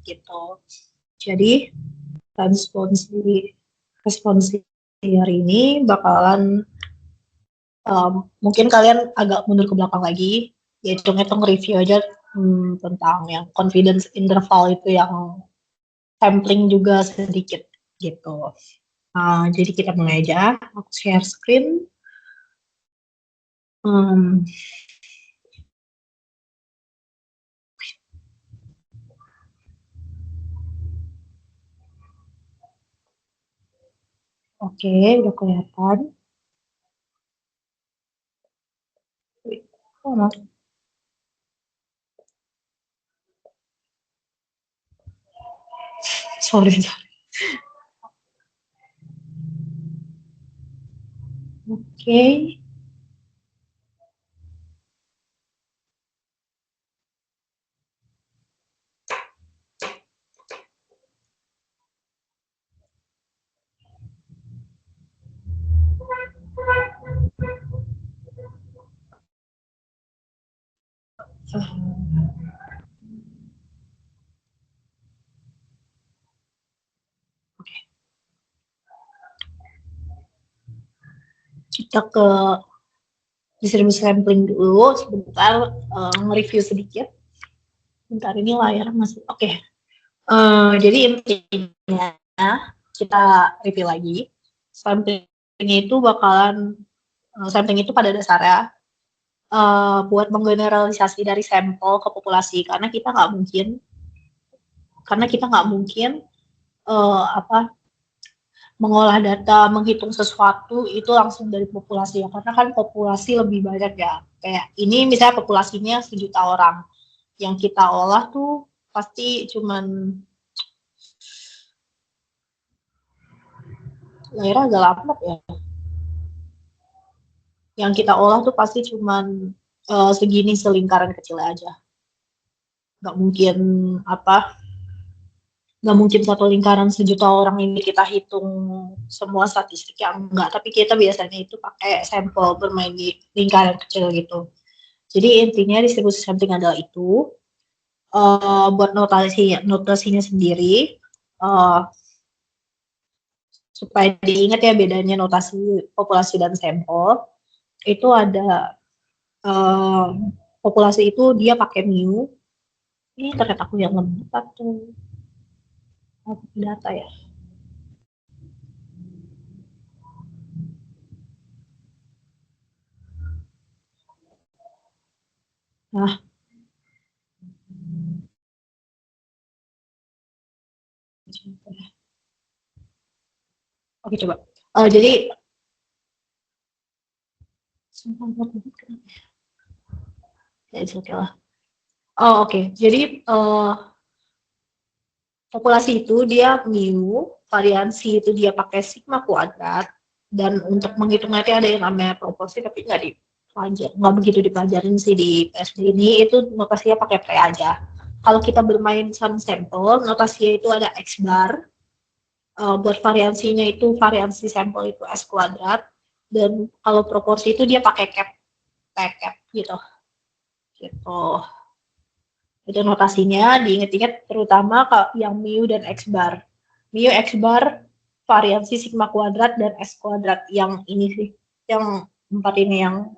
gitu. Jadi responsi hari ini bakalan mungkin kalian agak mundur ke belakang lagi, ya hitung-hitung review aja tentang yang confidence interval itu yang sampling juga sedikit gitu. Jadi kita mulai aja, aku share screen. Oke, udah kelihatan. Oh, sorry. Oke. Oke. Kita ke distribusi sampling dulu sebentar, nge-review sedikit. Bentar, ini layar masih oke. Jadi intinya kita review lagi. Sampling itu bakalan sampling itu pada dasarnya buat menggeneralisasi dari sampel ke populasi, karena kita nggak mungkin mengolah data, menghitung sesuatu itu langsung dari populasi ya, karena kan populasi lebih banyak ya. Kayak ini misalnya populasinya 1 juta orang, yang kita olah tuh pasti cuman layarnya agak lambat ya. Yang kita olah tuh pasti cuman segini selingkaran kecil aja. Nggak mungkin satu lingkaran 1 juta orang ini kita hitung semua statistik yang enggak, tapi kita biasanya itu pakai sampel bermain di lingkaran kecil gitu. Jadi intinya distribusi sampling adalah itu. Buat notasinya sendiri, supaya diingat ya bedanya notasi populasi dan sampel, itu ada populasi itu dia pakai mu. Ini internet aku yang lemot atau data ya. Nah, oke coba. Jadi oke lah. Oke. Jadi populasi itu dia mu, variansi itu dia pakai sigma kuadrat, dan untuk menghitung nanti ada yang namanya proporsi, tapi nggak begitu dipelajarin sih di PSD ini, itu notasinya pakai P aja. Kalau kita bermain sama sampel, notasinya itu ada X bar, buat variansinya itu variansi sampel itu S kuadrat, dan kalau proporsi itu dia pakai cap, gitu. Itu notasinya, diingat-ingat terutama yang mu dan X bar. Mu, X bar, variansi sigma kuadrat, dan S kuadrat. Yang ini sih, yang 4 ini yang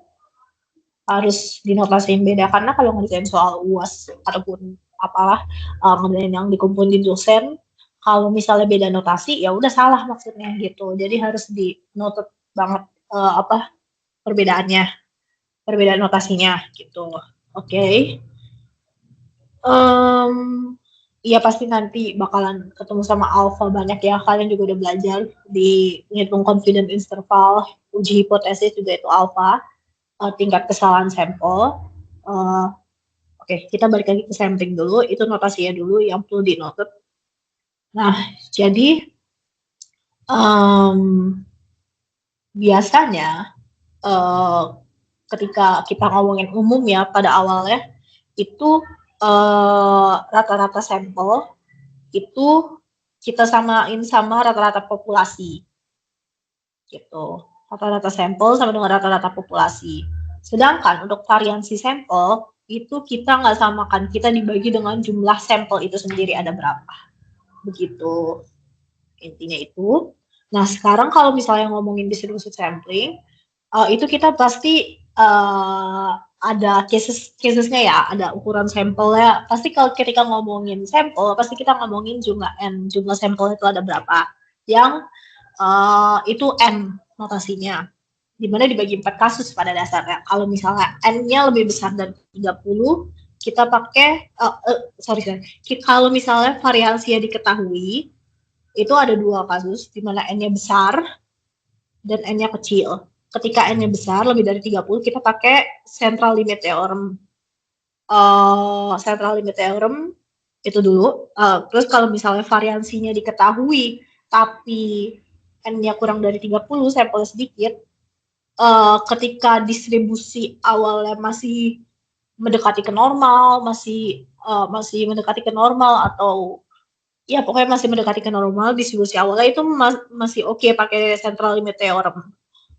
harus dinotasiin beda. Karena kalau ngerjain soal UAS ataupun apalah, ngerjain yang dikumpulin dosen, kalau misalnya beda notasi, ya udah salah maksudnya gitu. Jadi harus dinotet banget perbedaan notasinya gitu. Oke. Ya pasti nanti bakalan ketemu sama alpha banyak ya. Kalian juga udah belajar di ngitung confidence interval, uji hipotesis juga itu alpha, tingkat kesalahan sampel. Oke, kita balik lagi ke sampling dulu. Itu notasinya dulu yang perlu dinotet. Nah, jadi biasanya ketika kita ngomongin umum ya pada awalnya, itu rata-rata sampel itu kita samain sama rata-rata populasi gitu. Rata-rata sampel sama dengan rata-rata populasi. Sedangkan untuk variansi sampel itu kita nggak samakan, kita dibagi dengan jumlah sampel itu sendiri ada berapa. Begitu intinya itu. Nah, sekarang kalau misalnya ngomongin distribusi sampling, itu kita pasti ada casesnya ya, ada ukuran sampelnya. Pasti kalau ketika ngomongin sampel, pasti kita ngomongin jumlah N, jumlah sampel itu ada berapa. Yang itu N notasinya, dimana dibagi 4 kasus pada dasarnya. Kalau misalnya N-nya lebih besar dari 30, kita pakai, kalau misalnya variansinya diketahui, itu ada 2 kasus, di mana N-nya besar dan N-nya kecil. Ketika N-nya besar, lebih dari 30, kita pakai central limit theorem. Central limit theorem itu dulu. Terus kalau misalnya variansinya diketahui, tapi N-nya kurang dari 30, sampelnya sedikit, ketika distribusi awalnya masih mendekati ke normal, masih mendekati ke normal, atau ya pokoknya masih mendekati ke normal, distribusi awalnya itu masih oke pakai central limit theorem,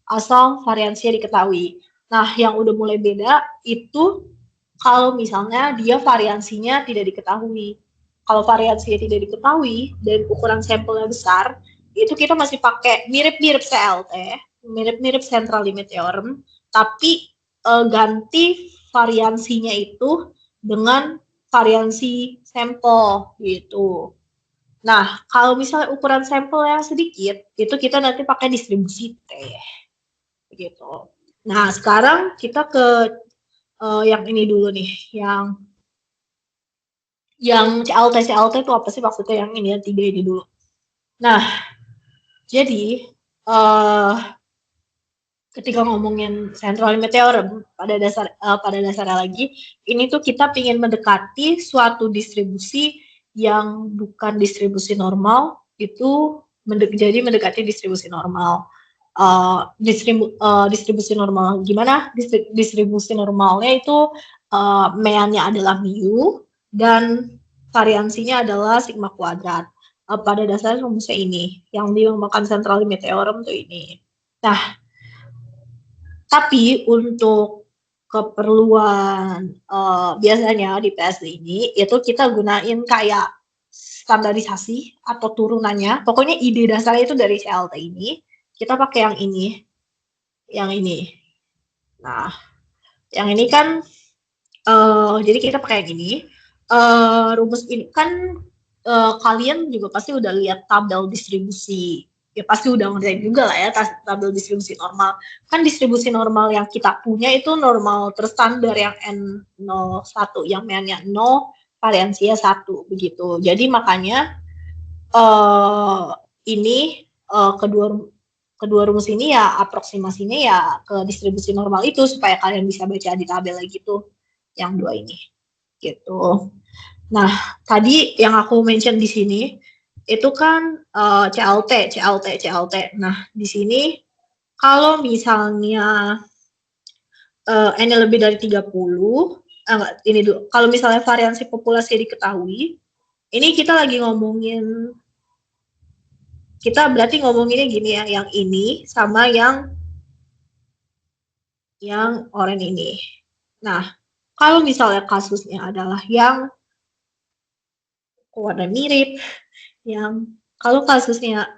asal variansinya diketahui. Nah, yang udah mulai beda itu kalau misalnya dia variansinya tidak diketahui. Kalau variansinya tidak diketahui dan ukuran sampelnya besar, itu kita masih pakai mirip-mirip CLT, mirip-mirip central limit theorem, tapi ganti variansinya itu dengan variansi sampel gitu. Nah, kalau misalnya ukuran sampelnya sedikit, itu kita nanti pakai distribusi T gitu. Nah, sekarang kita ke yang ini dulu nih, yang CLT itu apa sih maksudnya, yang ini, yang 3 ini dulu. Nah, jadi ketika ngomongin central limit theorem, pada dasarnya lagi, ini tuh kita ingin mendekati suatu distribusi yang bukan distribusi normal, itu jadi mendekati distribusi normal. Distribusi normal gimana? Distribusi normalnya itu meannya adalah mu dan variansinya adalah sigma kuadrat. Pada dasarnya rumusnya ini, yang dimakan central limit theorem tuh ini. Nah, tapi untuk keperluan biasanya di PSD ini, itu kita gunain kayak standarisasi atau turunannya. Pokoknya ide dasarnya itu dari CLT ini, kita pakai yang ini. Yang ini. Nah, yang ini kan, jadi kita pakai yang ini. Rumus ini kan kalian juga pasti udah lihat tabel distribusi, ya pasti udah ngeliat juga lah ya tabel distribusi normal. Kan distribusi normal yang kita punya itu normal terstandar yang N01, yang meannya 0, variansinya 1 begitu. Jadi makanya ini kedua rumus ini ya aproksimasinya ya ke distribusi normal itu, supaya kalian bisa baca di tabel gitu, yang 2 ini gitu. Nah, tadi yang aku mention di sini itu kan CLT. Nah, di sini kalau misalnya N lebih dari 30, enggak, ini dulu. Kalau misalnya variansi populasi diketahui, ini kita lagi ngomongin, kita berarti ngomonginnya gini ya, yang ini sama yang oranye ini. Nah, kalau misalnya kasusnya adalah yang warna mirip, yang kalau kasusnya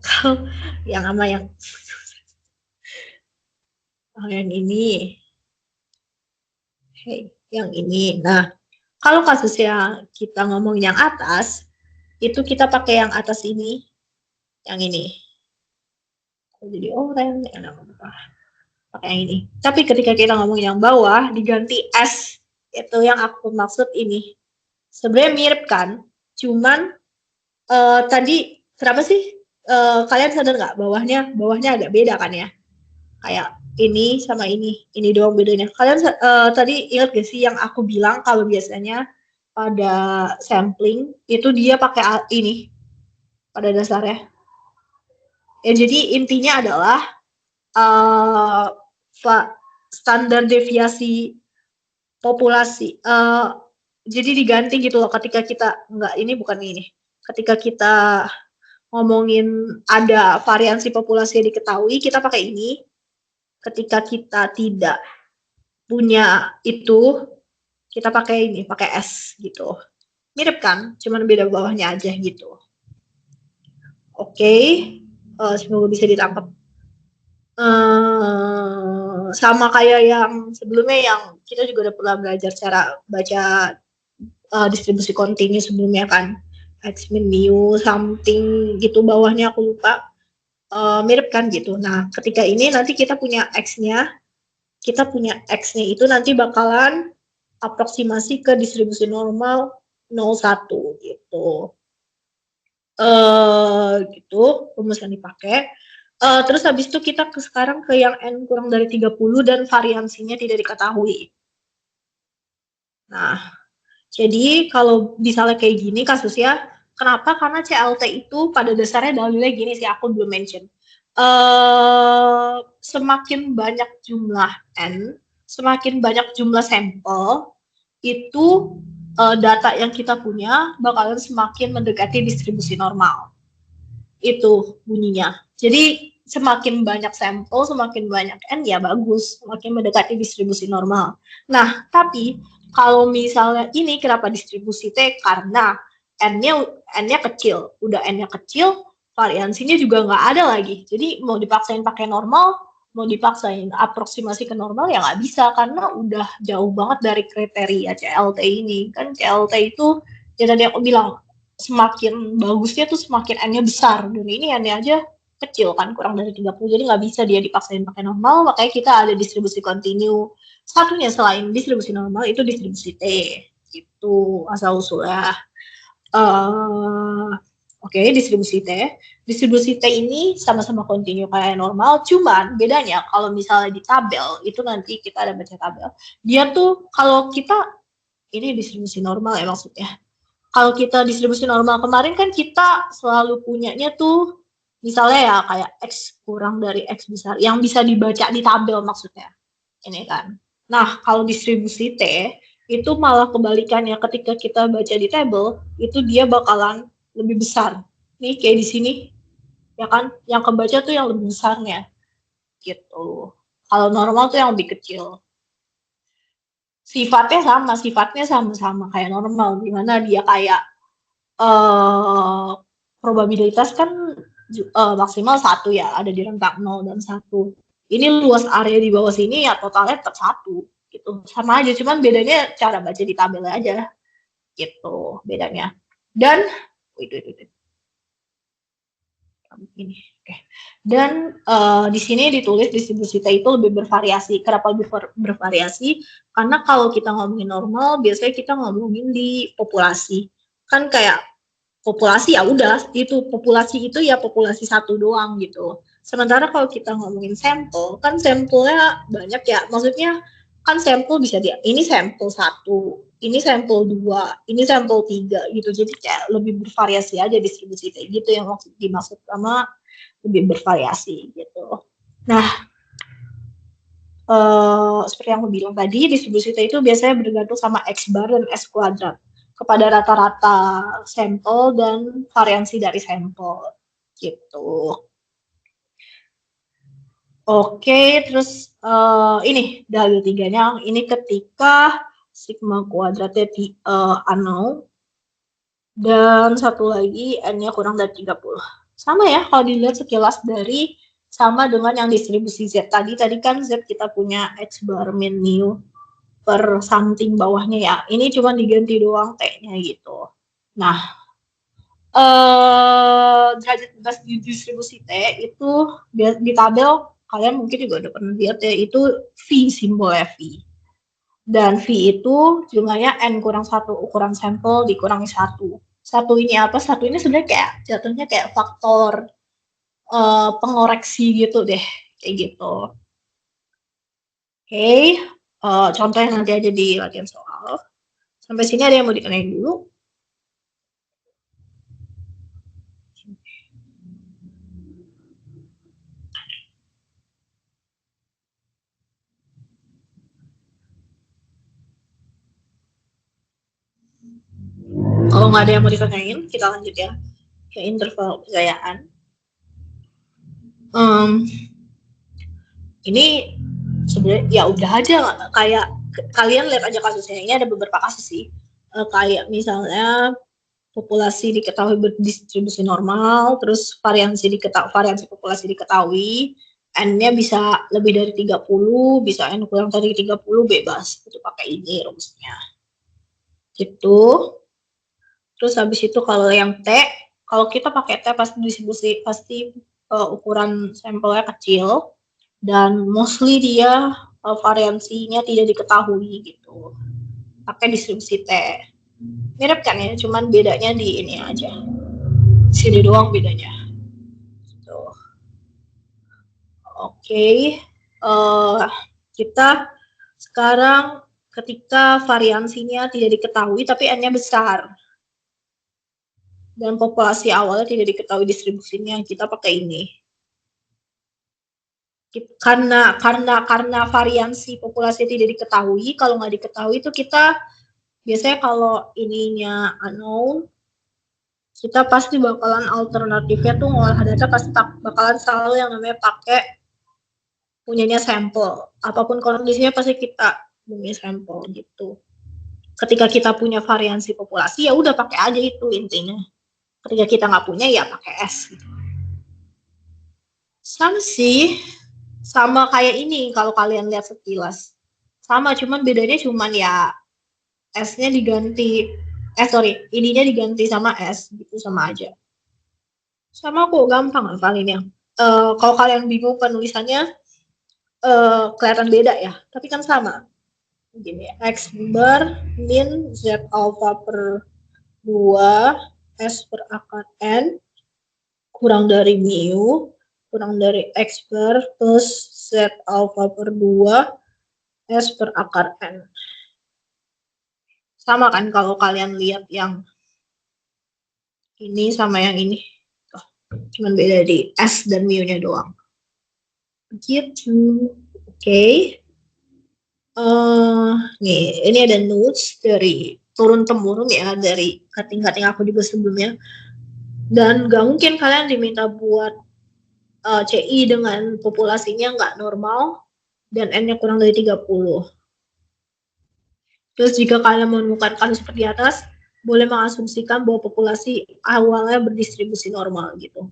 kalau yang sama yang ini, yang ini. Nah, kalau kasusnya kita ngomong yang atas, itu kita pakai yang atas ini, yang ini. Jadi oranye, pakai yang ini. Tapi ketika kita ngomong yang bawah, diganti S, itu yang aku maksud ini. Sebenarnya mirip kan, cuman tadi kenapa sih kalian sadar nggak bawahnya agak beda kan ya, kayak ini sama ini doang bedanya. Kalian tadi ingat gak sih yang aku bilang kalau biasanya pada sampling itu dia pakai ini pada dasarnya ya. Jadi intinya adalah standar deviasi populasi, jadi diganti gitu loh ketika kita ketika kita ngomongin ada variansi populasi yang diketahui, kita pakai ini. Ketika kita tidak punya itu, kita pakai ini, pakai S gitu. Mirip kan, cuman beda bawahnya aja gitu. Oke, semoga bisa ditangkap. Sama kayak yang sebelumnya, yang kita juga udah pernah belajar cara baca distribusi kontinu sebelumnya kan, X min mu something gitu, bawahnya aku lupa. Mirip kan gitu. Nah, ketika ini nanti kita punya X-nya, itu nanti bakalan aproksimasi ke distribusi normal 0,1 gitu. Gitu rumus yang dipakai. Terus habis itu kita sekarang ke yang n kurang dari 30 dan variansinya tidak diketahui. Nah, jadi kalau misalnya kayak gini kasusnya, kenapa? Karena CLT itu pada dasarnya dalilnya gini sih, aku belum mention. Semakin banyak jumlah N, semakin banyak jumlah sampel, itu data yang kita punya bakalan semakin mendekati distribusi normal. Itu bunyinya. Jadi semakin banyak sampel, semakin banyak N, ya bagus, semakin mendekati distribusi normal. Nah, tapi kalau misalnya ini kenapa distribusi T? Karena N-nya kecil. Udah N-nya kecil, variansinya juga nggak ada lagi. Jadi mau dipaksain pakai normal, mau dipaksain aproksimasi ke normal, ya nggak bisa, karena udah jauh banget dari kriteria CLT ini. Kan CLT itu, ya tadi aku bilang, semakin bagusnya tuh semakin N-nya besar. Dan ini N-nya aja kecil kan, kurang dari 30, jadi nggak bisa dia dipaksain pakai normal, makanya kita ada distribusi kontinu. Satunya selain distribusi normal itu distribusi T, gitu asal usulnya. Oke, distribusi T. Distribusi T ini sama-sama kontinu kayak normal, cuman bedanya kalau misalnya di tabel, itu nanti kita ada baca tabel, dia tuh kalau kita, ini distribusi normal ya maksudnya. Kalau kita distribusi normal kemarin kan kita selalu punyanya tuh, misalnya ya kayak X kurang dari X besar, yang bisa dibaca di tabel maksudnya. Ini kan. Nah, kalau distribusi T, itu malah kebalikannya. Ketika kita baca di tabel, itu dia bakalan lebih besar. Nih, kayak di sini, ya kan? Yang kebaca tuh yang lebih besarnya. Gitu. Kalau normal tuh yang lebih kecil. Sifatnya sama kayak normal. Dimana dia kayak probabilitas kan maksimal 1 ya, ada di rentang 0 dan 1. Ini luas area di bawah sini ya totalnya tetap 1 gitu. Sama aja, cuman bedanya cara baca di tabel aja gitu bedanya. Dan ini oke. Dan di sini ditulis distribusi T itu lebih bervariasi. Kenapa lebih bervariasi? Karena kalau kita ngomongin normal, biasanya kita ngomongin di populasi. Kan kayak populasi ya udah, itu populasi itu ya populasi satu doang gitu. Sementara kalau kita ngomongin sampel, kan sampelnya banyak ya. Maksudnya kan sampel bisa dia, ini sampel 1, ini sampel 2, ini sampel 3 gitu. Jadi kayak lebih bervariasi aja distribusi kayak gitu yang dimaksud sama lebih bervariasi gitu. Nah, seperti yang aku bilang tadi, distribusi T itu biasanya bergantung sama X bar dan S kuadrat kepada rata-rata sampel dan variansi dari sampel gitu. Oke, terus ini dalil tiganya, ini ketika sigma kuadratnya unknown dan satu lagi n-nya kurang dari 30. Sama ya kalau dilihat sekilas dari sama dengan yang distribusi Z tadi kan Z kita punya X bar min mu per something bawahnya ya. Ini cuma diganti doang T-nya gitu. Nah, derajat bebas di distribusi T itu di tabel kalian mungkin juga udah pernah lihat ya, itu V, simbolnya V. Dan V itu jumlahnya N kurang 1, ukuran sampel dikurangi 1. Satu ini apa? Satu ini sebenarnya kayak jatuhnya kayak faktor pengoreksi gitu deh, kayak gitu. Oke, contohnya nanti aja di latihan soal. Sampai sini ada yang mau dikenai dulu? Kalau nggak ada yang mau ditanyain, kita lanjut ya ke interval percayaan. Ini sebenarnya ya udah aja, kayak kalian lihat aja kasusnya. Ini ada beberapa kasus sih. Kayak misalnya populasi diketahui berdistribusi normal, terus variansi populasi diketahui, N-nya bisa lebih dari 30, bisa N kurang dari 30, bebas. Itu pakai ini rumusnya. Gitu. Terus habis itu kalau yang T, kalau kita pakai T pasti ukuran sampelnya kecil, dan mostly dia variansinya tidak diketahui gitu. Pakai distribusi T. Mirip kan ya, cuman bedanya di ini aja. Sini doang bedanya. Tuh. Oke. Kita sekarang ketika variansinya tidak diketahui tapi N-nya besar dan populasi awalnya tidak diketahui distribusinya, kita pakai ini. Karena variansi populasi tidak diketahui, kalau nggak diketahui itu kita biasanya kalau ininya unknown, kita pasti bakalan alternatifnya tuh ngolah data pasti bakalan selalu yang namanya pakai punyanya sampel. Apapun kondisinya pasti kita punya sampel gitu. Ketika kita punya variansi populasi ya udah pakai aja itu intinya. Ketika kita nggak punya ya pakai S gitu. Sama sih, sama kayak ini kalau kalian lihat sekilas. Sama, cuman bedanya cuman ya S-nya diganti, ininya diganti sama S gitu, sama aja. Sama kok, gampang hafalinnya. Kalau kalian bingung penulisannya kelihatan beda ya, tapi kan sama. Gini, X bar min Z alpha per 2 S per akar N kurang dari mu kurang dari X bar plus Z alpha per 2 S per akar N. Sama kan kalau kalian lihat yang ini sama yang ini. Oh, cuman beda di S dan mu-nya doang. Gitu. Oke. Okay. Nih, ini ada notes dari turun-temurun ya, dari cutting-cutting aku juga sebelumnya. Dan gak mungkin kalian diminta buat CI dengan populasinya nggak normal dan N-nya kurang dari 30. Terus jika kalian menemukan kasus seperti atas, boleh mengasumsikan bahwa populasi awalnya berdistribusi normal gitu.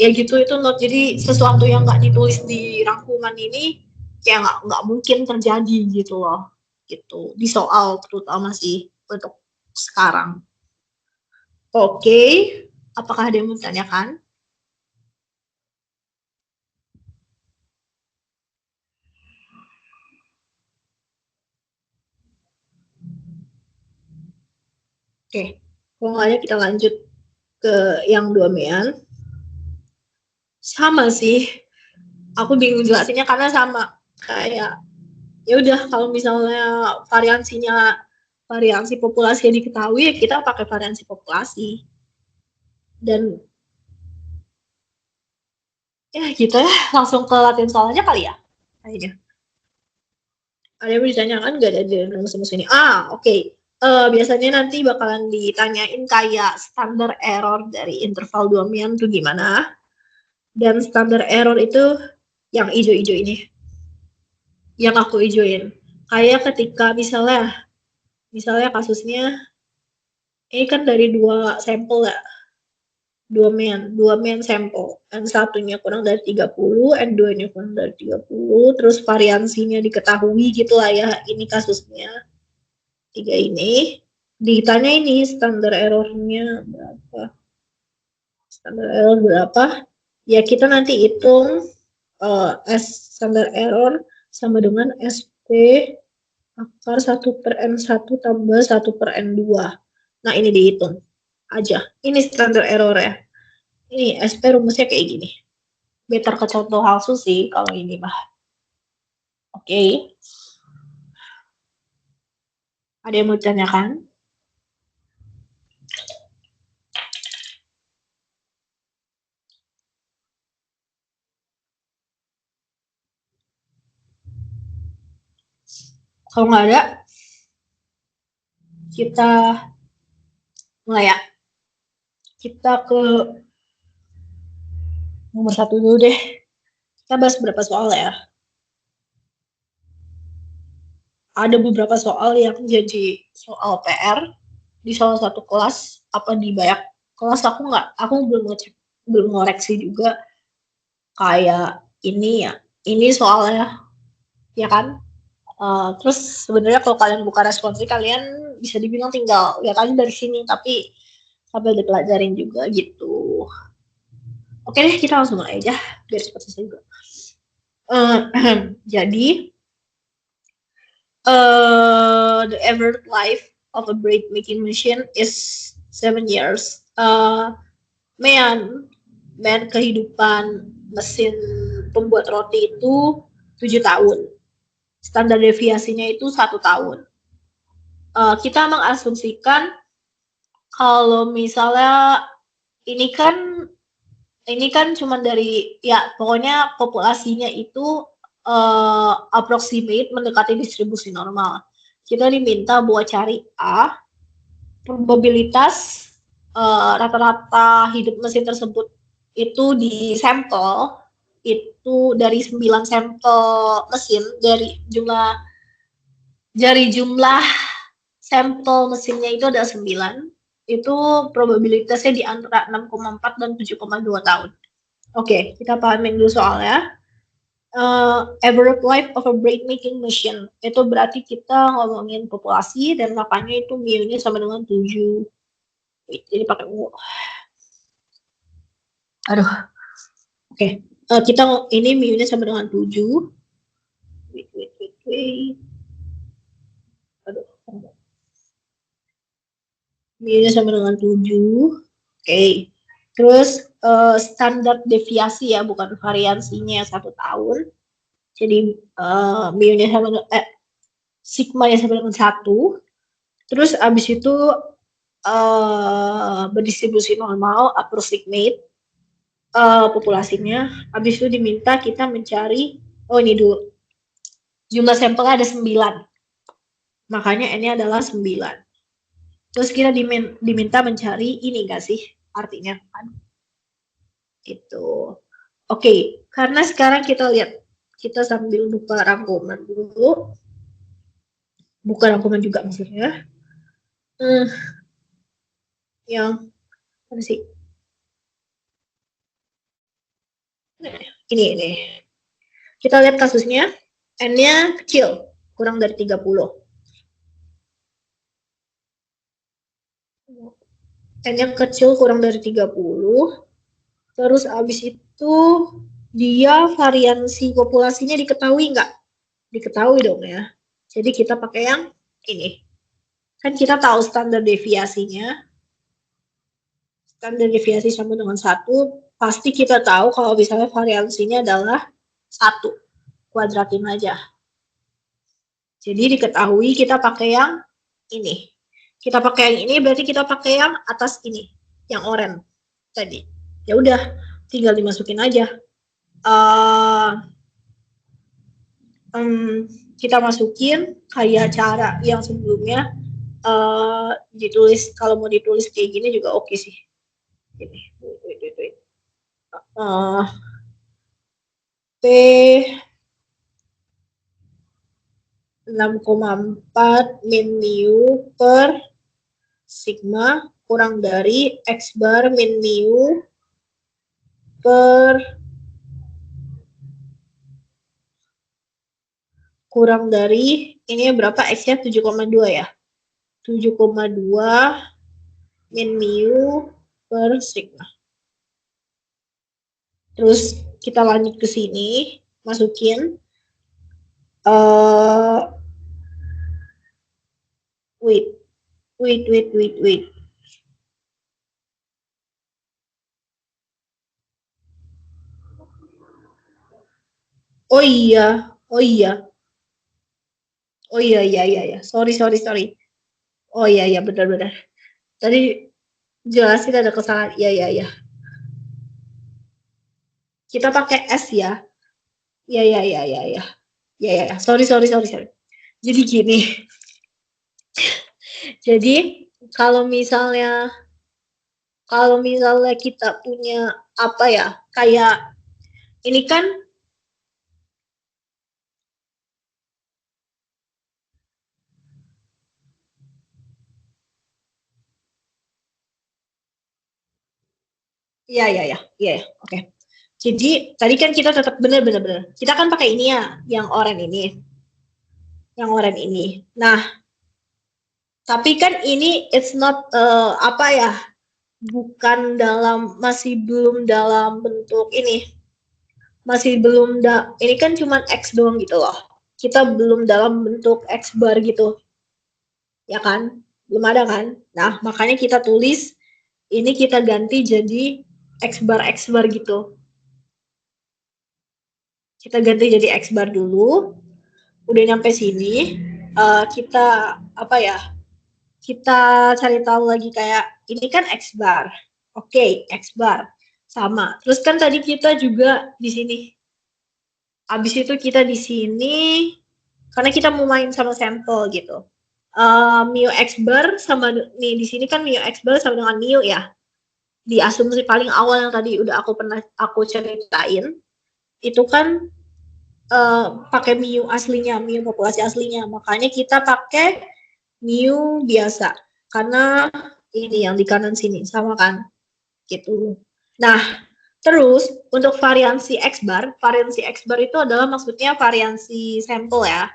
Ya gitu, itu not. Jadi sesuatu yang nggak ditulis di rangkuman ini kayak nggak mungkin terjadi gitu loh, gitu di soal terutama sih untuk sekarang. Oke, apakah ada yang mau ditanyakan? Oke, kalau nggak ada kita lanjut ke yang 2 mean. Sama sih, aku bingung jelasinnya karena sama kayak ya udah, kalau misalnya variansi populasi yang diketahui ya kita pakai variansi populasi. Dan ya gitu ya, langsung ke latihan soalnya kali ya kayaknya. Ada yang ditanyakan nggak ada di rumus ini? Oke. Biasanya nanti bakalan ditanyain kayak standar error dari interval 2 mean itu gimana. Dan standar error itu yang hijau-hijau ini, yang aku hijauin. Kayak ketika misalnya kasusnya ini kan dari 2 sampel ya, 2 main sampel, N satunya kurang dari 30, N 2-nya kurang dari 30, terus variansinya diketahui gitu lah ya, ini kasusnya 3 ini, ditanya ini standar errornya berapa, ya kita nanti hitung S standar error sama dengan SP akar 1/N1 tambah 1/N2. Nah ini dihitung aja, ini standar error ya. Ini SP rumusnya kayak gini. Better ke contoh halsu sih kalau ini mah. Oke. Ada yang mau ditanyakan? Kalau nggak ada, kita mulai ya. Kita ke nomor 1 dulu deh. Kita bahas berapa soal ya. ada beberapa soal yang jadi soal PR di salah satu kelas, apa di banyak kelas aku belum ngecek, belum ngoreksi juga kayak ini soalnya ya kan. Terus sebenarnya kalau kalian buka responsif kalian bisa dibilang tinggal lihat aja dari sini, tapi sambil dipelajarin juga gitu. Oke deh, kita langsung mulai aja biar cepat selesai juga. Jadi the average life of a bread making machine is 7 years. Man kehidupan mesin pembuat roti itu 7 tahun. Standar deviasinya itu 1 tahun. Kita mengasumsikan kalau misalnya ini kan cuma dari ya pokoknya populasinya itu approximate mendekati distribusi normal. Kita diminta buat cari probabilitas rata-rata hidup mesin tersebut itu di sampel itu dari 9 sampel mesin dari jumlah sampel mesinnya itu ada 9, itu probabilitasnya di antara 6,4 dan 7,2 tahun. Oke, kita pahamin dulu soalnya. Average life of a bread making machine itu berarti kita ngomongin populasi dan makanya itu mu-nya sama dengan 7. Jadi pakai U. Aduh. Oke. Kita ini mu-nya sama dengan 7. Wait. Aduh. Mu-nya sama dengan 7. Oke. Terus standar deviasi ya, bukan variansinya 1 tahun. Jadi mu-nya sama dengan sigma-nya sama dengan 1. Terus abis itu berdistribusi normal, approximate populasinya. Abis itu diminta kita mencari, ini dulu, jumlah sampelnya ada 9. Makanya N-nya adalah 9. Terus kita diminta mencari ini nggak sih artinya kan? Itu. Oke, karena sekarang kita lihat, kita sambil buka rangkuman dulu. Buka rangkuman juga maksudnya. Yang apa sih? Ini. Kita lihat kasusnya, N-nya kecil, kurang dari 30. N-nya kecil kurang dari 30. Terus abis itu dia variansi populasinya diketahui nggak? Diketahui dong ya. Jadi kita pakai yang ini. Kan kita tahu standar deviasinya. Standar deviasi sama dengan 1. Pasti kita tahu kalau misalnya variansinya adalah 1. Kuadratin aja. Jadi diketahui kita pakai yang ini. Kita pakai yang ini berarti kita pakai yang atas ini, yang oranye tadi. Ya udah, tinggal dimasukin aja. Kita masukin kayak cara yang sebelumnya ditulis, kalau mau ditulis kayak gini juga oke sih. Gini. P 6,4 min mu per sigma kurang dari X bar min mu per kurang dari, ini berapa X-nya? 7,2 ya. 7,2 min mu per sigma. Terus kita lanjut ke sini, masukin wait. Oh iya. Sorry. Oh iya, benar. Tadi jelasin ada kesalahan. Iya. Kita pakai S ya. Iya. Sorry. Jadi gini. Jadi kalau misalnya kita punya apa ya, kayak ini kan Iya, iya, iya, iya, ya. Oke. Jadi tadi kan kita tetap bener-bener kita kan pakai ini ya, yang oranye ini, yang oranye ini. Nah, tapi kan ini it's not apa ya, bukan dalam, masih belum dalam bentuk ini, masih belum ini kan cuma X doang gitu loh. Kita belum dalam bentuk X bar gitu, ya kan? Belum ada kan? Nah, makanya kita tulis ini, kita ganti jadi X bar gitu. Kita ganti jadi X bar dulu. Udah nyampe sini, kita apa ya? Kita cari tahu lagi kayak ini kan X bar. Oke, X bar sama. Terus kan tadi kita juga di sini. Habis itu kita di sini karena kita mau main sama sampel gitu. Mu X bar sama nih di sini kan mu X bar sama dengan mu ya. Di asumsi paling awal yang tadi udah aku ceritain, itu kan pakai mu aslinya, mu populasi aslinya. Makanya kita pakai mu biasa. Karena ini yang di kanan sini sama kan gitu. Nah, terus untuk variansi X bar itu adalah maksudnya variansi sampel ya.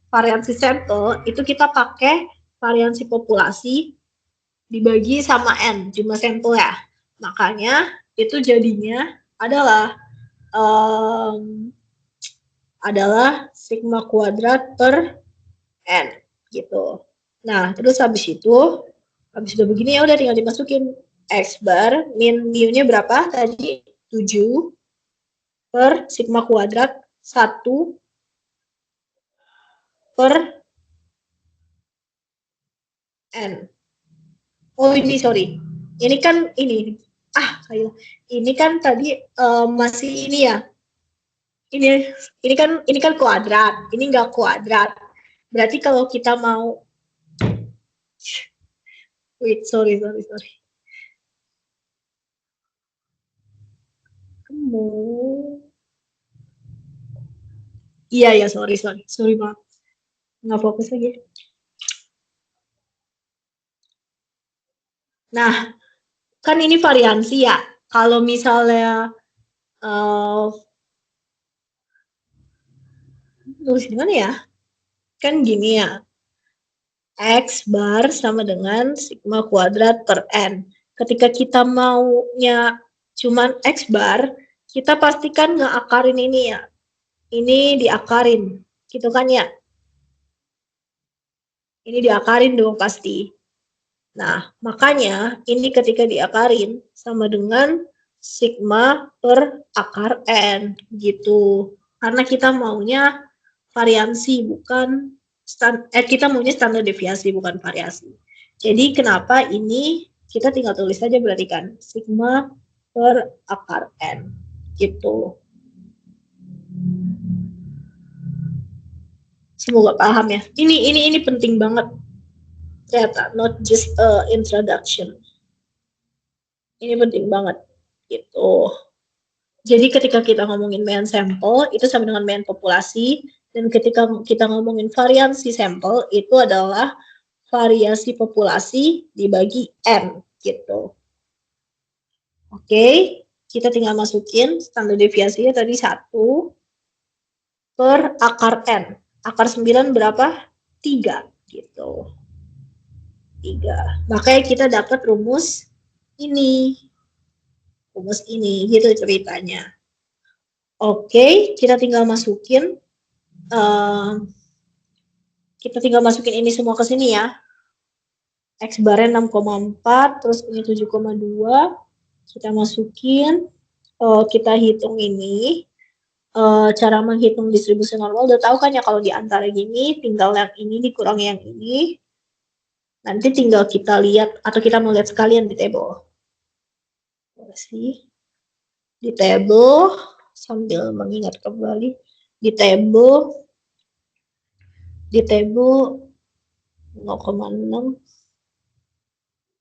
Variansi sampel itu kita pakai variansi populasi dibagi sama N, jumlah sampel ya. Makanya itu jadinya adalah um, sigma kuadrat per N gitu. Nah, terus habis udah begini ya udah tinggal dimasukin X bar, min mu-nya berapa tadi? 7 per sigma kuadrat 1 per N. Oh ini sorry, ini kan ini kan tadi masih ini ya, ini kan kuadrat, ini nggak kuadrat. Berarti kalau kita mau, wait, sorry. Mau, iya ya, sorry banget, nggak fokus lagi. Nah, kan ini variansi ya. Kalau misalnya tulis gimana ya? Kan gini ya, X bar sama dengan sigma kuadrat per N. Ketika kita maunya cuman X bar, kita pastikan ngakarin ini ya. Ini diakarin, gitu kan ya? Ini diakarin dong pasti. Nah, makanya ini ketika diakarin sama dengan sigma per akar N, gitu. Karena kita maunya variansi, bukan kita maunya standar deviasi, bukan variasi. Jadi kenapa ini kita tinggal tulis saja berarti kan sigma per akar N, gitu. Semoga paham ya. Ini penting banget ternyata, not just introduction. Ini penting banget gitu. Jadi ketika kita ngomongin mean sampel itu sama dengan mean populasi, dan ketika kita ngomongin variansi sampel itu adalah variasi populasi dibagi N gitu. Oke, kita tinggal masukin standar deviasinya tadi 1 per akar N. Akar 9 berapa? 3 gitu. 3. Makanya kita dapat rumus ini. Rumus ini gitu ceritanya. Oke, kita tinggal masukin ini semua ke sini ya. X barnya 6,4, terus ini 7,2. Kita masukin, kita hitung ini. Cara menghitung distribusi normal udah tahu kan ya, kalau di antara gini tinggal yang ini dikurang yang ini. Nanti tinggal kita lihat atau kita mau lihat sekalian di table. Di table sambil mengingat kembali di table 0,6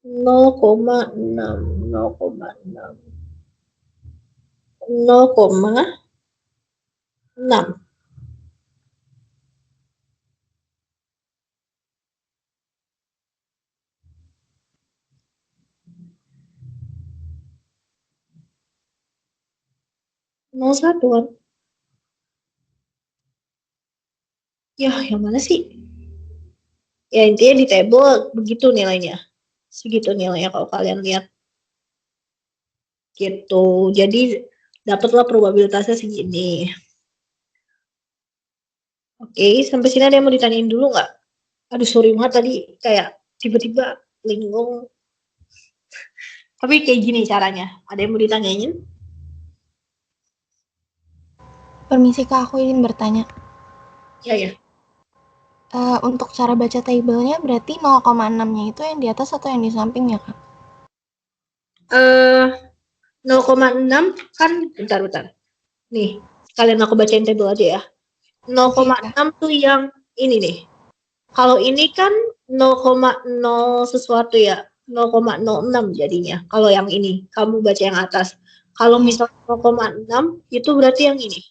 0,6. 01 kan. Ya, yang mana sih? Ya, intinya di table begitu nilainya. Segitu nilainya kalau kalian lihat. Gitu. Jadi, dapatlah probabilitasnya segini. Oke, sampai sini ada yang mau ditanyain dulu nggak? Aduh, sorry banget tadi kayak tiba-tiba linglung. Tapi kayak gini caranya. Ada yang mau ditanyain? Permisi Kak, aku ingin bertanya. Ya, ya. Untuk cara baca tabelnya berarti 0,6-nya itu yang di atas atau yang di sampingnya Kak? Eh, 0,6 kan, bentar. Nih, kalian aku bacain table aja ya. Oke Kak. 0,6 tuh yang ini nih. Kalau ini kan 0,0 sesuatu ya. 0,06 jadinya. Kalau yang ini, kamu baca yang atas. Kalau Iya. misalnya 0,6, itu berarti yang ini.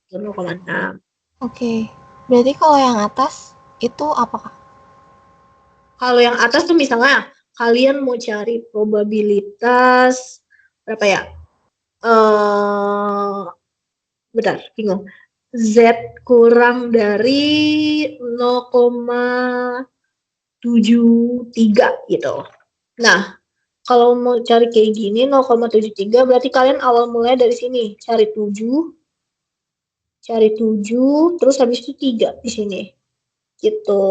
Itu 0,6. Oke. Berarti kalau yang atas itu apa Kak? Kalau yang atas tuh misalnya, kalian mau cari probabilitas, berapa ya? Bentar, bingung. Z kurang dari 0,73 gitu. Nah, kalau mau cari kayak gini 0,73 berarti kalian awal mulai dari sini. Cari 7, terus habis itu 3 di sini. Gitu.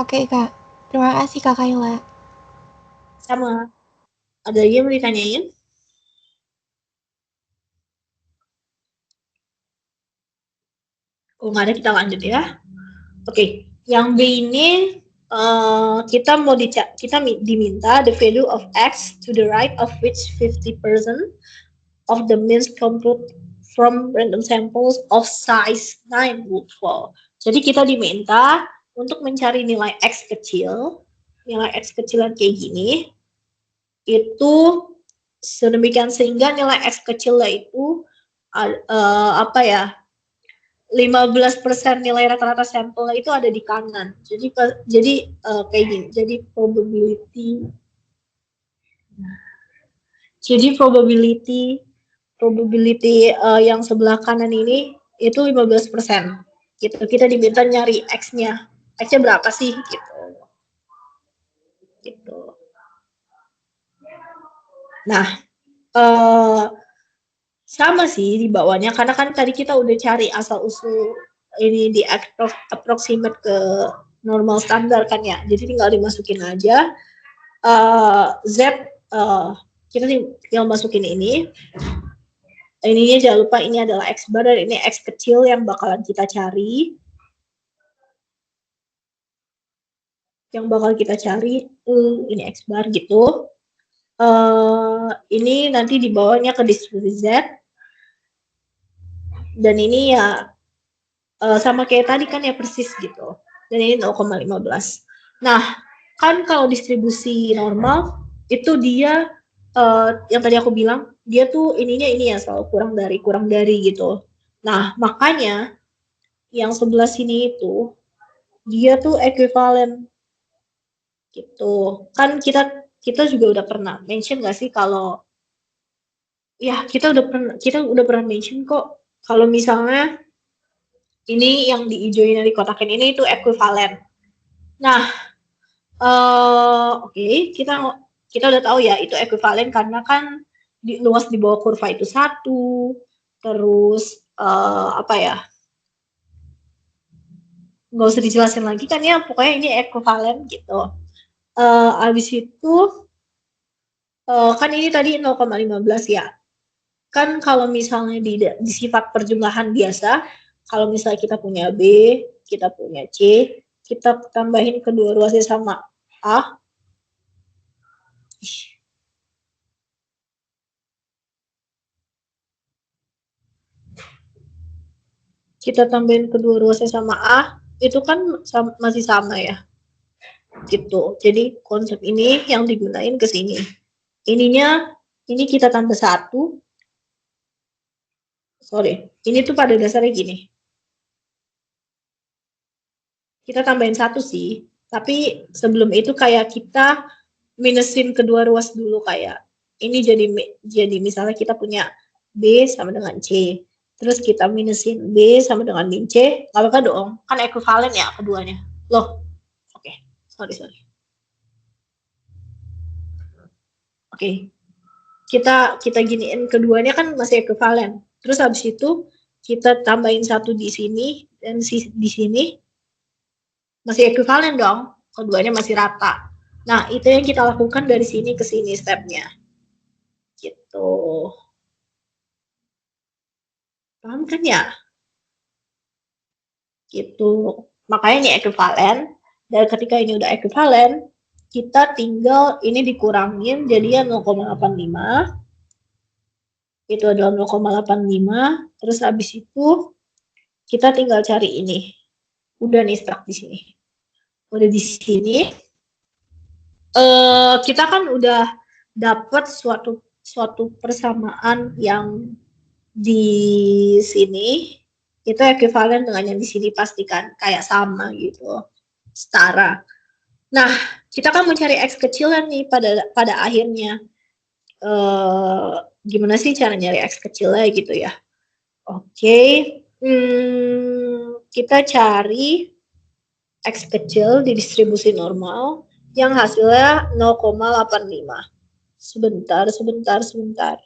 Oke Kak. Terima kasih Kak Kayla. Sama. Ada lagi yang mau ditanyain? Kalau nggak ada kita lanjut ya. Oke, yang B ini kita diminta the value of x to the right of which 50% of the means compute from random samples of size 9 would fall. Jadi kita diminta untuk mencari nilai x kecil, nilai x kecilan kayak gini, itu sedemikian sehingga nilai x kecilnya itu apa ya, 15% nilai rata-rata sampelnya itu ada di kanan. Jadi kayak gini. Jadi probability yang sebelah kanan ini itu 15%. Gitu. Kita diminta nyari X-nya. X-nya berapa sih gitu. Gitu. Nah, sama sih di bawahnya karena kan tadi kita udah cari asal usul ini di approximate ke normal standar kan ya. Jadi tinggal dimasukin aja. Z kita tinggal masukin ininya jangan lupa ini adalah X bar dan ini X kecil yang bakalan kita cari. Yang bakal kita cari ini X bar gitu. Ini nanti di bawahnya ke distribusi Z. Dan ini ya sama kayak tadi kan ya persis gitu. Dan ini 0,15. Nah, kan kalau distribusi normal itu dia yang tadi aku bilang dia tuh ininya ini ya selalu kurang dari gitu. Nah, makanya yang sebelah sini itu dia tuh ekuivalen gitu. Kan kita juga udah pernah mention gak sih kalau ya kita udah pernah mention kok kalau misalnya ini yang di hijauin yang dikotakin ini itu ekuivalen. Nah, oke, kita udah tahu ya itu ekuivalen karena kan luas di bawah kurva itu 1, terus apa ya, nggak usah dijelasin lagi kan ya, pokoknya ini ekuivalen gitu. Abis itu kan ini tadi 0,15 ya. Kan kalau misalnya di sifat perjumlahan biasa, kalau misalnya kita punya B, kita punya C, kita tambahin kedua ruasnya sama A, kita tambahin kedua ruasnya sama A, itu kan masih sama ya. Gitu. Jadi konsep ini yang digunain ke sini. Ini kita tambah 1. Sorry, ini tuh pada dasarnya gini. Kita tambahin 1 sih, tapi sebelum itu kayak kita minusin kedua ruas dulu kayak Ini jadi misalnya kita punya B sama dengan C. Terus kita minusin B sama dengan min C. Nggak apa-apa dong. Kan ekuivalen ya keduanya. Loh. Oke. Sorry. Oke. Kita giniin keduanya kan masih ekuivalen. Terus habis itu kita tambahin satu di sini dan di sini masih ekuivalen dong. Keduanya masih rata. Nah, itu yang kita lakukan dari sini ke sini stepnya. Gitu. Paham kan ya? Gitu. Makanya ini ekuivalen. Dan ketika ini udah ekuivalen, kita tinggal ini dikurangin jadinya 0,85. Itu adalah 0,85. Terus habis itu kita tinggal cari ini. Udah nih stuck di sini. Udah di sini. Kita kan udah dapat suatu persamaan yang di sini itu ekuivalen dengan yang di sini, pastikan kayak sama gitu, setara. Nah, kita kan mencari x kecilnya nih pada akhirnya. Gimana sih cara nyari x kecilnya gitu ya? Oke, kita cari x kecil di distribusi normal yang hasilnya 0,85. Sebentar. 0,85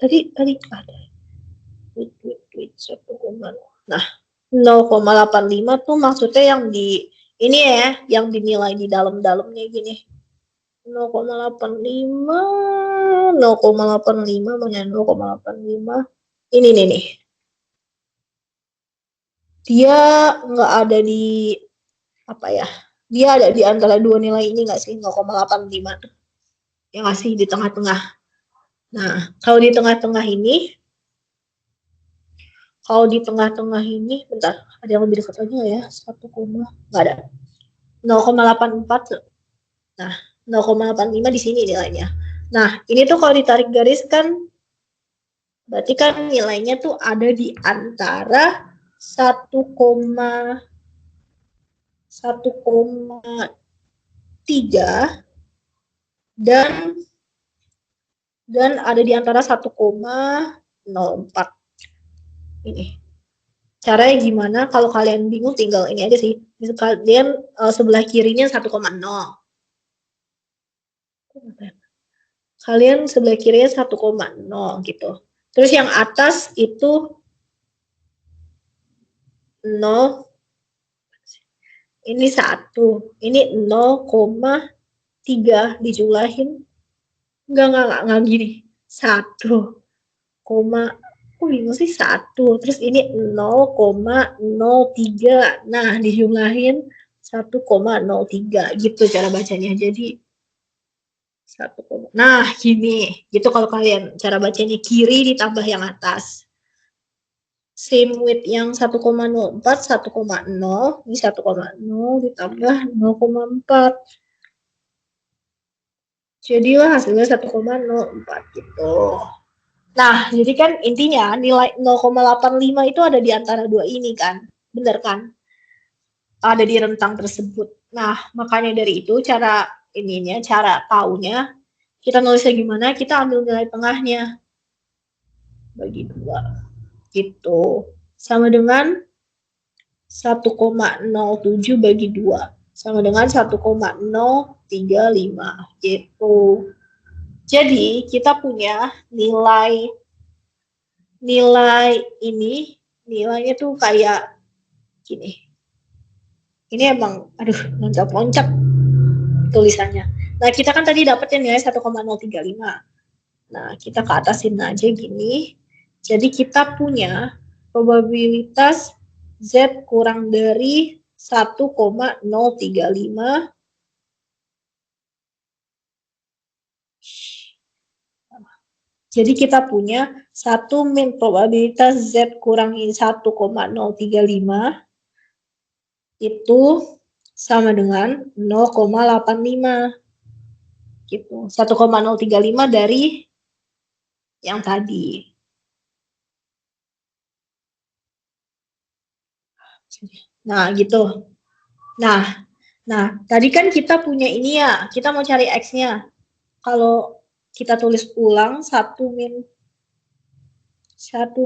tadi ada. Nah, 0,85 tuh maksudnya yang di ini ya, yang dinilai di dalam-dalamnya gini. 0,85 mana 0,85 ini nih. Dia nggak ada di apa ya? Dia ada di antara dua nilai ini nggak sih, 0,85 tuh? Ya nggak sih, di tengah-tengah. Nah, kalau di tengah-tengah ini, bentar, ada yang lebih dekat lagi nggak ya? 1, nggak ada. 0,84. Nah, 0,85 di sini nilainya. Nah, ini tuh kalau ditarik garis kan, berarti kan nilainya tuh ada di antara 1,3 dan ada di antara 1,04 ini. Caranya gimana? Kalau kalian bingung tinggal ini aja sih. Kalian sebelah kirinya 1,0. Kalian sebelah kirinya 1,0 gitu. Terus yang atas itu 0. Ini 1. Ini 0,3 dijumlahin. Enggak gini. 1, bingung sih 1. Terus ini 0,03. Nah, dijumlahin 1,03 gitu cara bacanya. Jadi 1, nah gini. Gitu kalau kalian cara bacanya kiri ditambah yang atas. Same with yang 1,04, 1,0. Ini 1,0 ditambah 0,4. Jadilah hasilnya 1,04 gitu. Nah, jadi kan intinya nilai 0,85 itu ada di antara dua ini kan. Bener kan? Ada di rentang tersebut. Nah, makanya dari itu cara taunya, kita nulisnya gimana, kita ambil nilai tengahnya. Bagi 2. Gitu. Sama dengan 1,07 bagi 2. Sama dengan 1,035 gitu. Jadi kita punya nilai ini, nilainya tuh kayak gini. Ini emang loncat-loncat tulisannya. Nah, kita kan tadi dapetnya nilai 1,035. Nah, kita ke atasin aja gini. Jadi kita punya probabilitas Z kurang dari 1,035. Jadi kita punya satu min probabilitas Z kurang 1,035 itu sama dengan 0,85 gitu. 1,035 dari yang tadi. Nah, gitu. Nah, Nah, tadi kan kita punya ini ya, kita mau cari X-nya. Kalau kita tulis ulang 1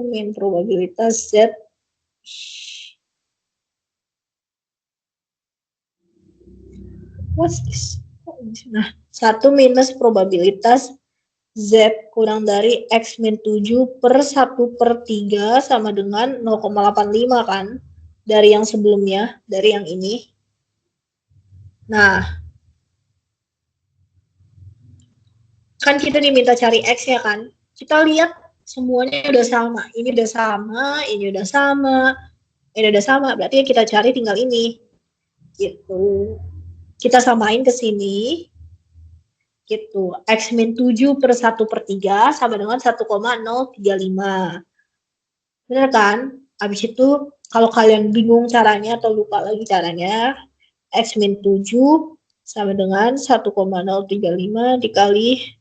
min probabilitas Z what's this? Nah, 1 minus probabilitas Z kurang dari X min 7 per 1/3 sama dengan 0,85 kan? Dari yang sebelumnya, dari yang ini. Nah, kan kita diminta cari X ya kan? Kita lihat semuanya udah sama. Ini udah sama, ini udah sama, ini udah sama. Berarti kita cari tinggal ini. Gitu. Kita samain ke sini. Gitu. X min 7 per 1/3 sama dengan 1,035. Bener kan? Habis itu kalau kalian bingung caranya atau lupa lagi caranya, X min 7 sama dengan 1,035 dikali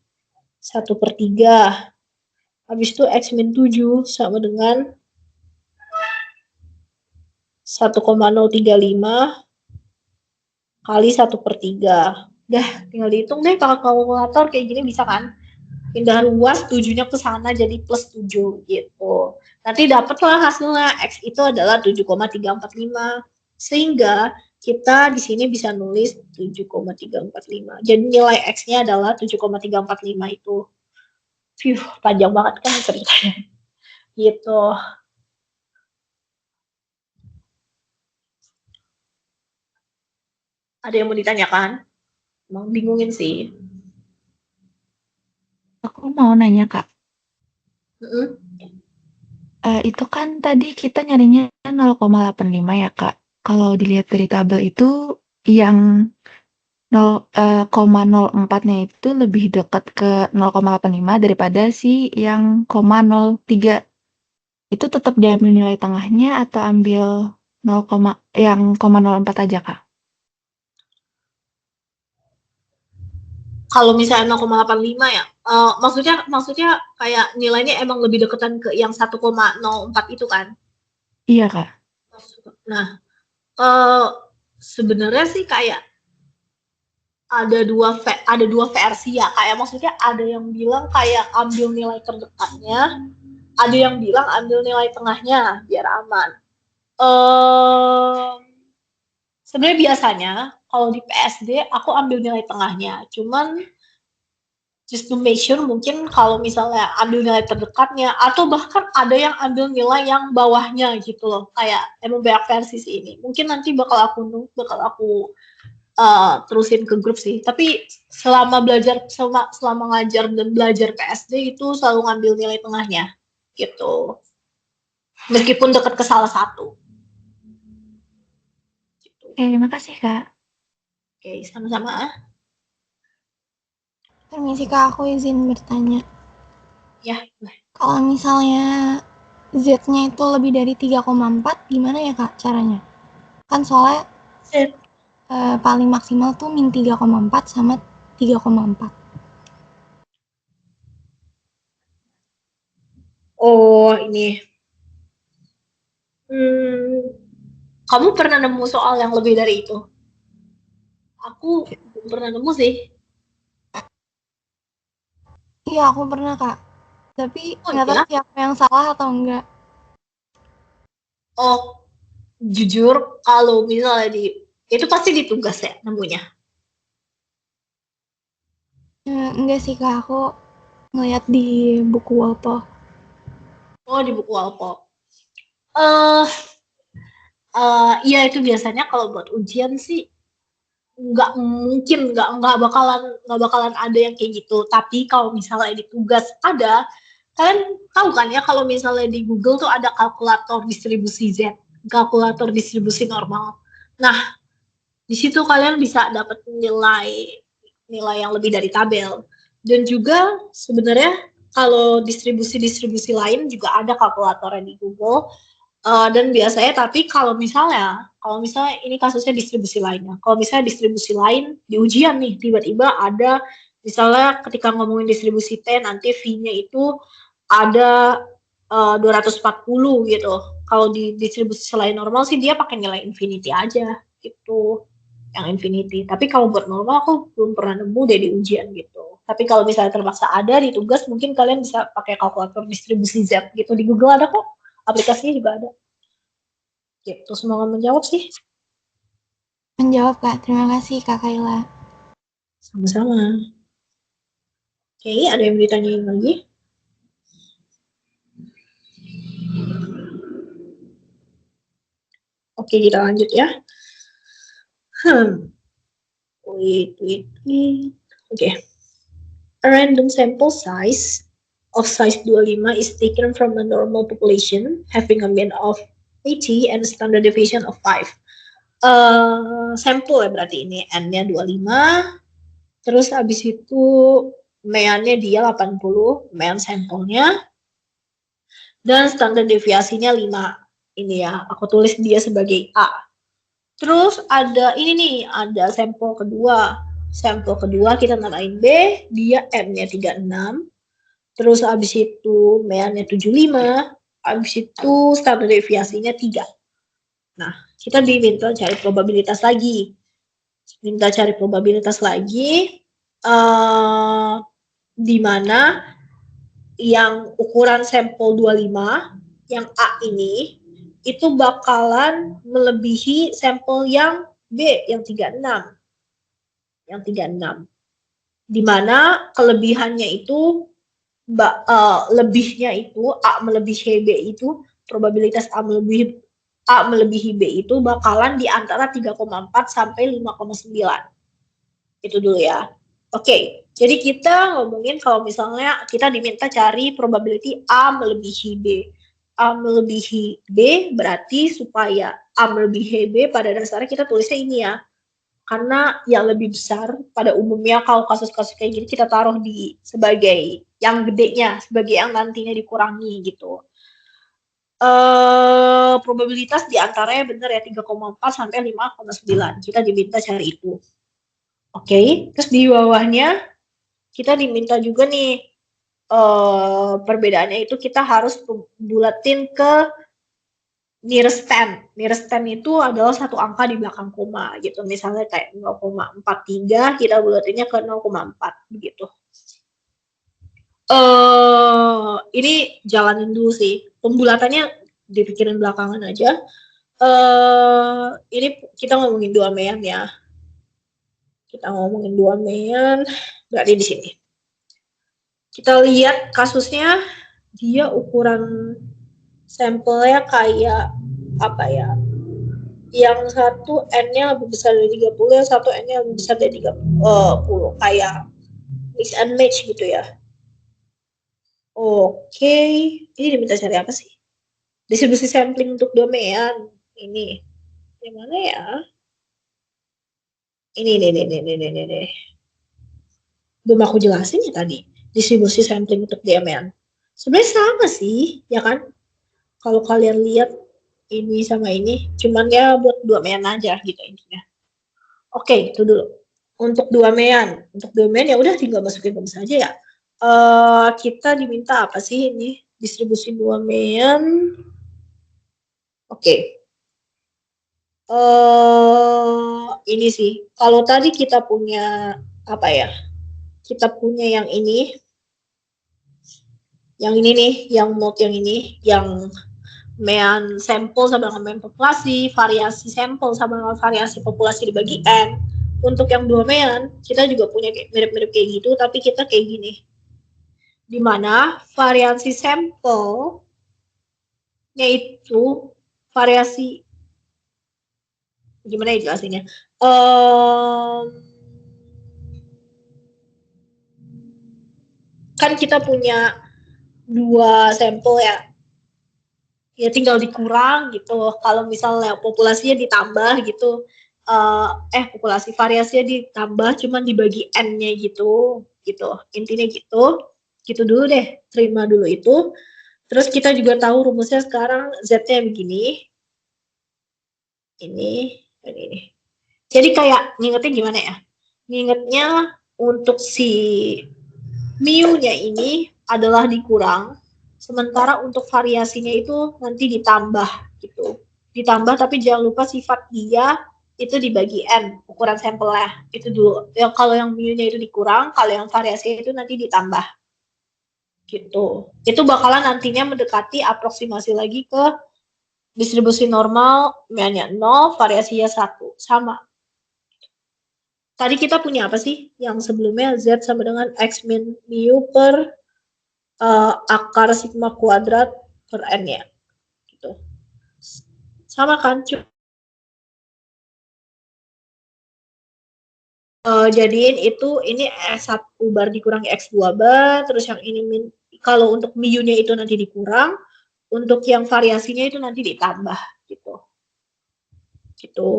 1/3. Habis itu X min 7 sama dengan 1,035 kali 1/3. Udah, tinggal dihitung deh pakai kalkulator kayak gini bisa kan? Pindah ruas 7-nya ke sana jadi plus 7 gitu. Nanti dapatlah hasilnya X itu adalah 7,345. Sehingga kita di sini bisa nulis 7,345. Jadi nilai X-nya adalah 7,345 itu. Panjang banget kan ceritanya. Gitu. Ada yang mau ditanyakan? Emang bingungin sih. Aku mau nanya, Kak. Mm-hmm. Itu kan tadi kita nyarinya 0,85 ya, Kak. Kalau dilihat dari tabel itu yang 0,04-nya itu lebih dekat ke 0,85 daripada si yang 0,03. Itu tetap diambil nilai tengahnya atau ambil 0, yang 0,04 aja, Kak? Kalau misalnya 0,85 ya, maksudnya kayak nilainya emang lebih deketan ke yang 1,04 itu kan? Iya, Kak. Nah, sebenarnya sih kayak ada dua versi ya, kayak maksudnya ada yang bilang kayak ambil nilai terdekatnya, ada yang bilang ambil nilai tengahnya biar aman. Sebenarnya biasanya kalau di PSD aku ambil nilai tengahnya, cuman just to make sure mungkin kalau misalnya ambil nilai terdekatnya atau bahkan ada yang ambil nilai yang bawahnya gitu loh, kayak emang banyak versi sih ini, mungkin nanti bakal aku terusin ke grup sih, tapi selama ngajar dan belajar PSD itu selalu ngambil nilai tengahnya gitu, meskipun dekat ke salah satu gitu. Oke, makasih, Kak. Oke, sama-sama. Permisi, Kak, aku izin bertanya. Ya. Kalau misalnya Z-nya itu lebih dari 3,4, gimana ya, Kak, caranya? Kan soalnya paling maksimal tuh min 3,4 sama 3,4. Oh, ini. Kamu pernah nemu soal yang lebih dari itu? Aku belum pernah nemu sih. Iya, aku pernah, Kak. Tapi nggak iya? tahu siapa yang salah atau enggak. Oh, jujur kalau misalnya itu pasti di tugas ya nemunya. Enggak sih, Kak, aku ngeliat di buku Walpo. Oh, di buku Walpo. Iya itu biasanya kalau buat ujian sih nggak mungkin, nggak bakalan ada yang kayak gitu. Tapi kalau misalnya di tugas ada, kalian tahu kan ya kalau misalnya di Google tuh ada kalkulator distribusi Z, kalkulator distribusi normal. Nah, di situ kalian bisa dapat nilai yang lebih dari tabel. Dan juga sebenarnya kalau distribusi lain juga ada kalkulatornya di Google. Dan biasanya tapi kalau misalnya ini kasusnya distribusi lainnya. Kalau misalnya distribusi lain di ujian nih tiba-tiba ada misalnya ketika ngomongin distribusi T nanti V-nya itu ada 240 gitu. Kalau di distribusi selain normal sih dia pakai nilai infinity aja gitu. yang infinity. Tapi kalau buat normal aku belum pernah nemu deh di ujian gitu. Tapi kalau misalnya terpaksa ada di tugas, mungkin kalian bisa pakai kalkulator distribusi Z gitu. Di Google ada kok, aplikasinya juga ada. Gitu, semoga menjawab sih. Menjawab Kak, terima kasih Kak Kayla. Sama-sama. Oke, ada yang ditanyain lagi? Oke, kita lanjut ya. Wait. Oke. A random sample size of size 25 is taken from a normal population having a mean of 80 and standard deviation of 5. Sampel ya berarti ini, N-nya 25, terus habis itu meannya dia 80, mean sampelnya, dan standar deviasinya 5. Ini ya, aku tulis dia sebagai A. Terus ada ini nih, ada sampel kedua. Sampel kedua kita namain B, dia M-nya 36. Terus habis itu meannya 75, habis itu standar deviasinya 3. Nah, kita diminta cari probabilitas lagi. Di mana yang ukuran sampel 25, yang A ini, itu bakalan melebihi sampel yang B, yang 36. Di mana kelebihannya itu, lebihnya itu, A melebihi B itu, probabilitas A melebihi B itu bakalan di antara 3,4 sampai 5,9. Itu dulu ya. Oke, jadi kita ngomongin kalau misalnya kita diminta cari probability A melebihi B. A melebihi B berarti supaya A melebihi B pada dasarnya kita tulisnya ini ya. Karena yang lebih besar pada umumnya kalau kasus-kasus kayak gini kita taruh di sebagai yang gedenya, sebagai yang nantinya dikurangi gitu. Probabilitas diantaranya benar ya 3,4 sampai 5,9. Kita diminta cari itu. Oke, terus di bawahnya kita diminta juga nih perbedaannya itu kita harus bulatin ke nearest 10. Nearest 10 itu adalah satu angka di belakang koma gitu. Misalnya kayak 0,43 kita bulatinnya ke 0,4 begitu. Ini jalanin dulu sih. Pembulatannya dipikirin belakangan aja. Ini kita ngomongin 2 mean ya. Kita ngomongin 2 mean, berarti di sini. Kita lihat kasusnya, dia ukuran sampelnya kayak apa ya? Yang satu N-nya lebih besar dari 30, yang satu N-nya lebih besar dari 30. Kayak mix and match gitu ya. Oke, ini diminta cari apa sih? Distribusi sampling untuk domain. Ini. Yang mana ya? Ini. Belum aku jelasin ya tadi. Distribusi sampling untuk domain. Sebenarnya sama sih, ya kan? Kalau kalian lihat ini sama ini, cuman ya buat domain aja gitu intinya. Oke, itu dulu. Untuk domain ya udah tinggal masukin rumus aja ya. Kita diminta apa sih ini? Distribusi domain. Oke. Ini sih. Kalau tadi kita punya apa ya? Kita punya yang ini. Yang ini nih, yang mode yang ini, yang mean sampel sama dengan mean populasi, variasi sampel sama dengan variasi populasi dibagi N. Untuk yang domain, kita juga punya mirip-mirip kayak gitu, tapi kita kayak gini. Di mana variasi sampel yaitu variasi gimana ya jelasinnya? Kan kita punya 2 sampel ya tinggal dikurang gitu. Kalau misalnya populasinya ditambah gitu, populasi variasinya ditambah cuman dibagi N-nya gitu. Intinya gitu dulu deh, terima dulu itu. Terus kita juga tahu rumusnya sekarang Z-nya begini. Ini. Jadi kayak ngingetnya gimana ya? Ngingetnya untuk si mu-nya ini adalah dikurang, sementara untuk variasinya itu nanti ditambah gitu. Ditambah tapi jangan lupa sifat dia itu dibagi N, ukuran sampelnya. Itu dulu. Yang kalau yang mu-nya itu dikurang, kalau yang variasi itu nanti ditambah. Gitu. Itu bakalan nantinya mendekati aproksimasi lagi ke distribusi normal, mu-nya 0, variasinya 1. Sama. Tadi kita punya apa sih? Yang sebelumnya Z sama dengan X min mu per akar sigma kuadrat per N ya. Gitu. Sama kan? Jadiin itu ini X1 bar dikurangi X2 bar, terus yang ini kalau untuk mu-nya itu nanti dikurang, untuk yang variasinya itu nanti ditambah gitu. Gitu.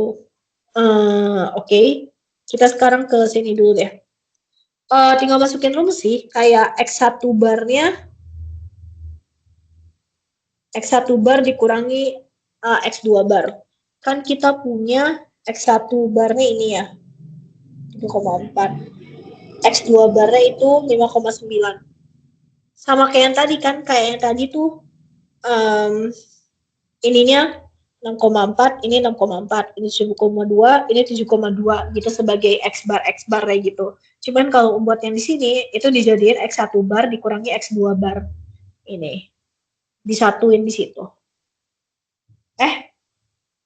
Oke. Kita sekarang ke sini dulu deh. Tinggal masukin rumus sih, kayak X1 barnya X1 bar dikurangi X2 bar. Kan kita punya X1 barnya ini ya, 3,4. X2 barnya itu 5,9. Sama kayak yang tadi kan, kayak yang tadi tuh ininya 6,4, ini 6,4, ini 7,2, ini 7,2 gitu sebagai X bar kayak gitu. Cuman kalau buat yang di sini itu dijadiin X1 bar dikurangi X2 bar. Ini disatuin di situ.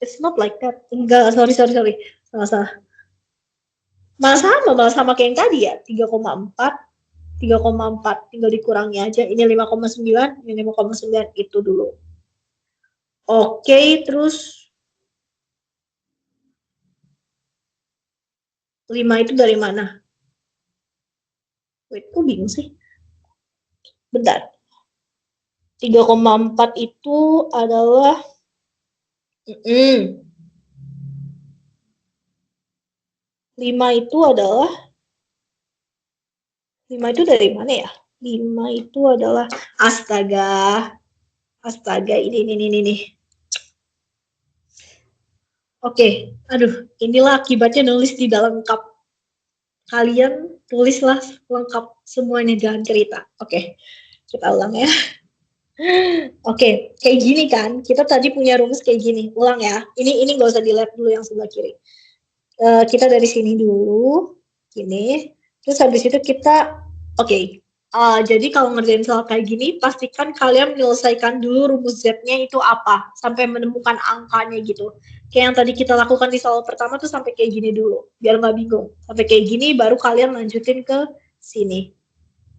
It's not like that. Enggak, sorry. Salah. Malah sama kayak yang tadi ya, 3,4 tinggal dikurangi aja. Ini 5,9, ini 5,9 itu dulu. Oke, terus 5 itu dari mana? Wait, kok bingung sih? Bentar. 3,4 itu adalah 5 itu adalah 5 itu dari mana ya? 5 itu adalah astaga ini. Oke, aduh, inilah akibatnya nulis tidak lengkap. Kalian tulislah lengkap semuanya, jangan cerita. Oke, kita ulang ya. Oke, kayak gini kan, kita tadi punya rumus kayak gini. Ulang ya, ini nggak usah di-lab dulu yang sebelah kiri. Kita dari sini dulu, gini. Terus habis itu kita, oke. Jadi kalau ngerjain soal kayak gini, pastikan kalian menyelesaikan dulu rumus Z-nya itu apa, sampai menemukan angkanya gitu. Kayak yang tadi kita lakukan di soal pertama tuh sampai kayak gini dulu, biar nggak bingung. Sampai kayak gini, baru kalian lanjutin ke sini.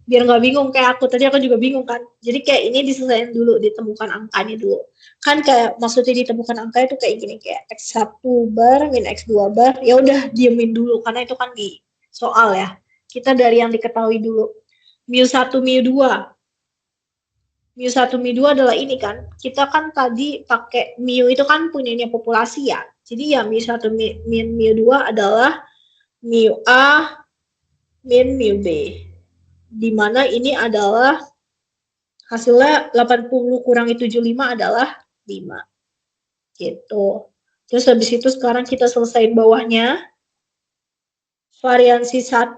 Biar nggak bingung, kayak aku tadi aku juga bingung kan. Jadi kayak ini diselesaikan dulu, ditemukan angkanya dulu. Kan kayak maksudnya ditemukan angka itu kayak gini, kayak X1 bar min X2 bar, ya udah diemin dulu, karena itu kan di soal ya. Kita dari yang diketahui dulu. mu1, mu2. mu1, mu2 adalah ini kan. Kita kan tadi pakai mu itu kan punyanya populasi ya. Jadi ya mu1 min mu2 adalah mu A min mu B. Dimana ini adalah hasilnya 80 kurangi 75 adalah 5. Gitu. Terus habis itu sekarang kita selesaiin bawahnya. Variansi 1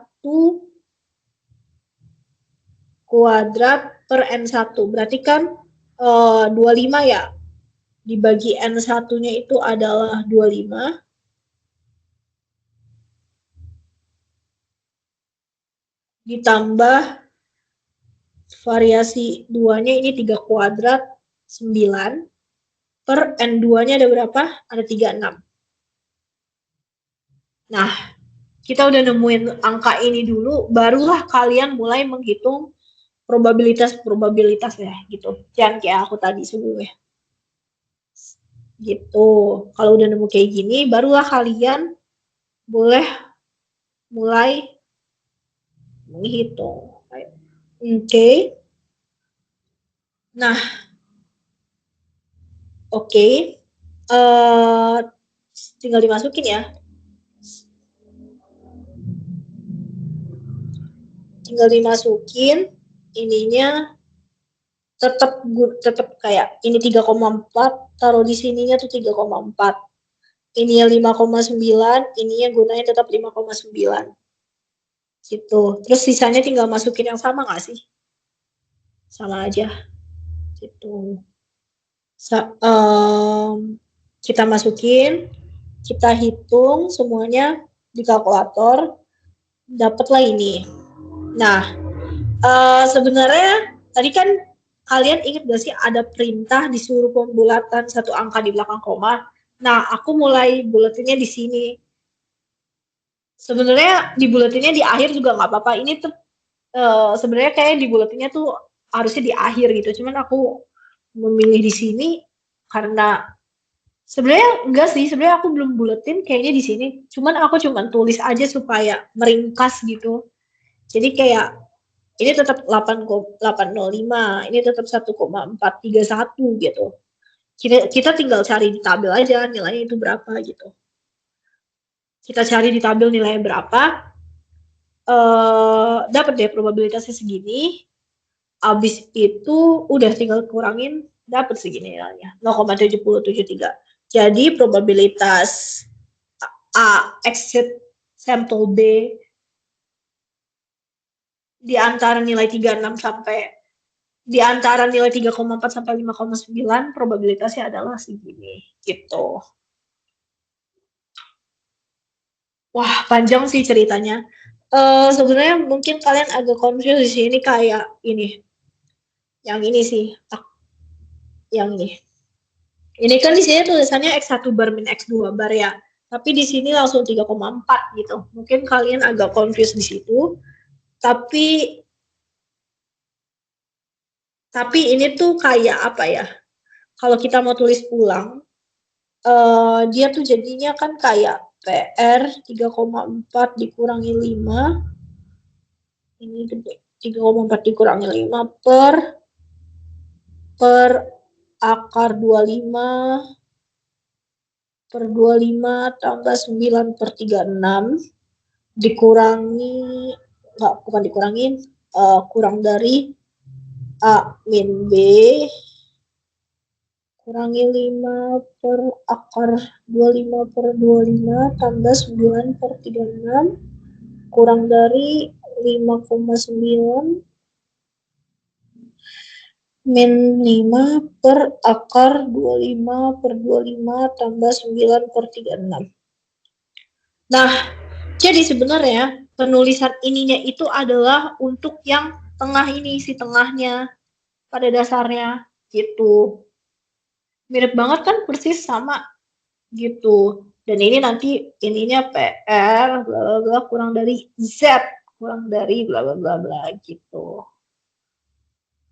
kuadrat per N1. Berarti kan 25 ya. Dibagi N1-nya itu adalah 25. Ditambah variasi 2-nya ini 3 kuadrat 9. Per N2-nya ada berapa? Ada 36. Nah, kita udah nemuin angka ini dulu, barulah kalian mulai menghitung probabilitas ya gitu. Jangan kayak aku tadi sebelumnya. Gitu. Kalau udah nemu kayak gini, barulah kalian boleh mulai menghitung. Oke. Nah, oke. Tinggal dimasukin ya. Tinggal dimasukin ininya tetap kayak ini 3,4, taruh di sininya tuh 3,4. Ininya 5,9, ininya gunanya tetap 5,9. Gitu. Terus sisanya tinggal masukin yang sama nggak sih? Sama aja. Gitu. Kita masukin kita hitung semuanya di kalkulator, dapatlah ini. Nah, sebenarnya tadi kan kalian ingat gak sih ada perintah disuruh pembulatan satu angka di belakang koma? Nah, aku mulai bulatinnya di sini. Sebenarnya dibulatinnya di akhir juga nggak apa-apa. Ini tuh sebenarnya kayak dibulatinnya tuh harusnya di akhir gitu. Cuman aku memilih di sini karena sebenarnya enggak sih. Sebenarnya aku belum bulatin kayaknya di sini. Cuman aku cuman tulis aja supaya meringkas gitu. Jadi kayak ini tetap 8,805, ini tetap 1,431 gitu. Kita tinggal cari di tabel aja nilainya itu berapa gitu. Kita cari di tabel nilainya berapa, dapat deh probabilitasnya segini. Abis itu udah tinggal kurangin, dapat segini nilainya 0,7073. Jadi probabilitas A exit sampel B di antara nilai 36 sampai di antara nilai 3,4 sampai 5,9 probabilitasnya adalah segini gitu. Wah, panjang sih ceritanya. Sebenarnya mungkin kalian agak confused di sini kayak ini. Yang ini sih. Yang ini. Ini kan di sini tulisannya X1 bar min X2 bar ya. Tapi di sini langsung 3,4 gitu. Mungkin kalian agak confused di situ. Tapi ini tuh kayak apa ya? Kalau kita mau tulis ulang, dia tuh jadinya kan kayak PR 3,4 dikurangi 5. Ini gede. 3,4 dikurangi 5 per akar 25 per 25 tambah 9 per 36 dikurangi, bukan dikurangin, kurang dari A min B kurangi 5 per akar 25 per 25 tambah 9 per 36 kurang dari 5,9 min 5 per akar 25 per 25 tambah 9 per 36. Nah, jadi sebenarnya penulisan ininya itu adalah untuk yang tengah ini, si tengahnya pada dasarnya gitu. Mirip banget kan, persis sama gitu. Dan ini nanti ininya PR bla bla bla kurang dari Z, kurang dari bla bla bla bla gitu.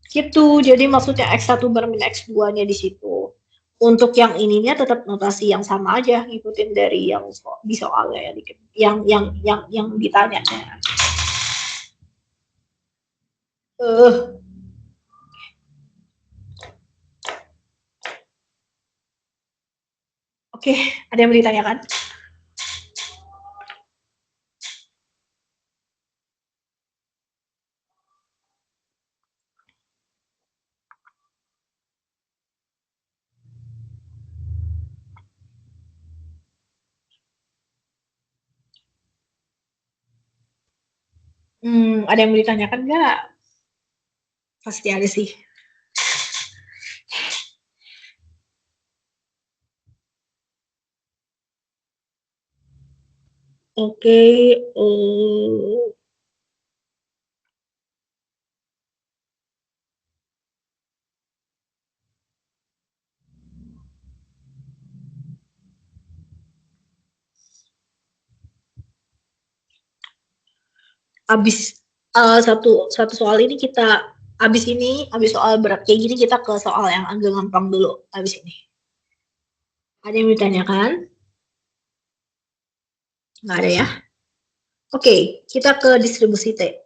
Gitu. Jadi maksudnya X1 bar min X2-nya di situ. Untuk yang ininya tetap notasi yang sama aja, ngikutin dari yang di soalnya ya dikit. Yang ditanya. Oke, ada yang mau ditanyakan? Ada yang mau ditanyakan nggak? Pasti ada sih. Oke, abis satu soal ini kita abis soal berat kayak gini kita ke soal yang agak gampang dulu abis ini. Ada yang ditanyakan? Nggak ada ya? Oke, kita ke distribusi T.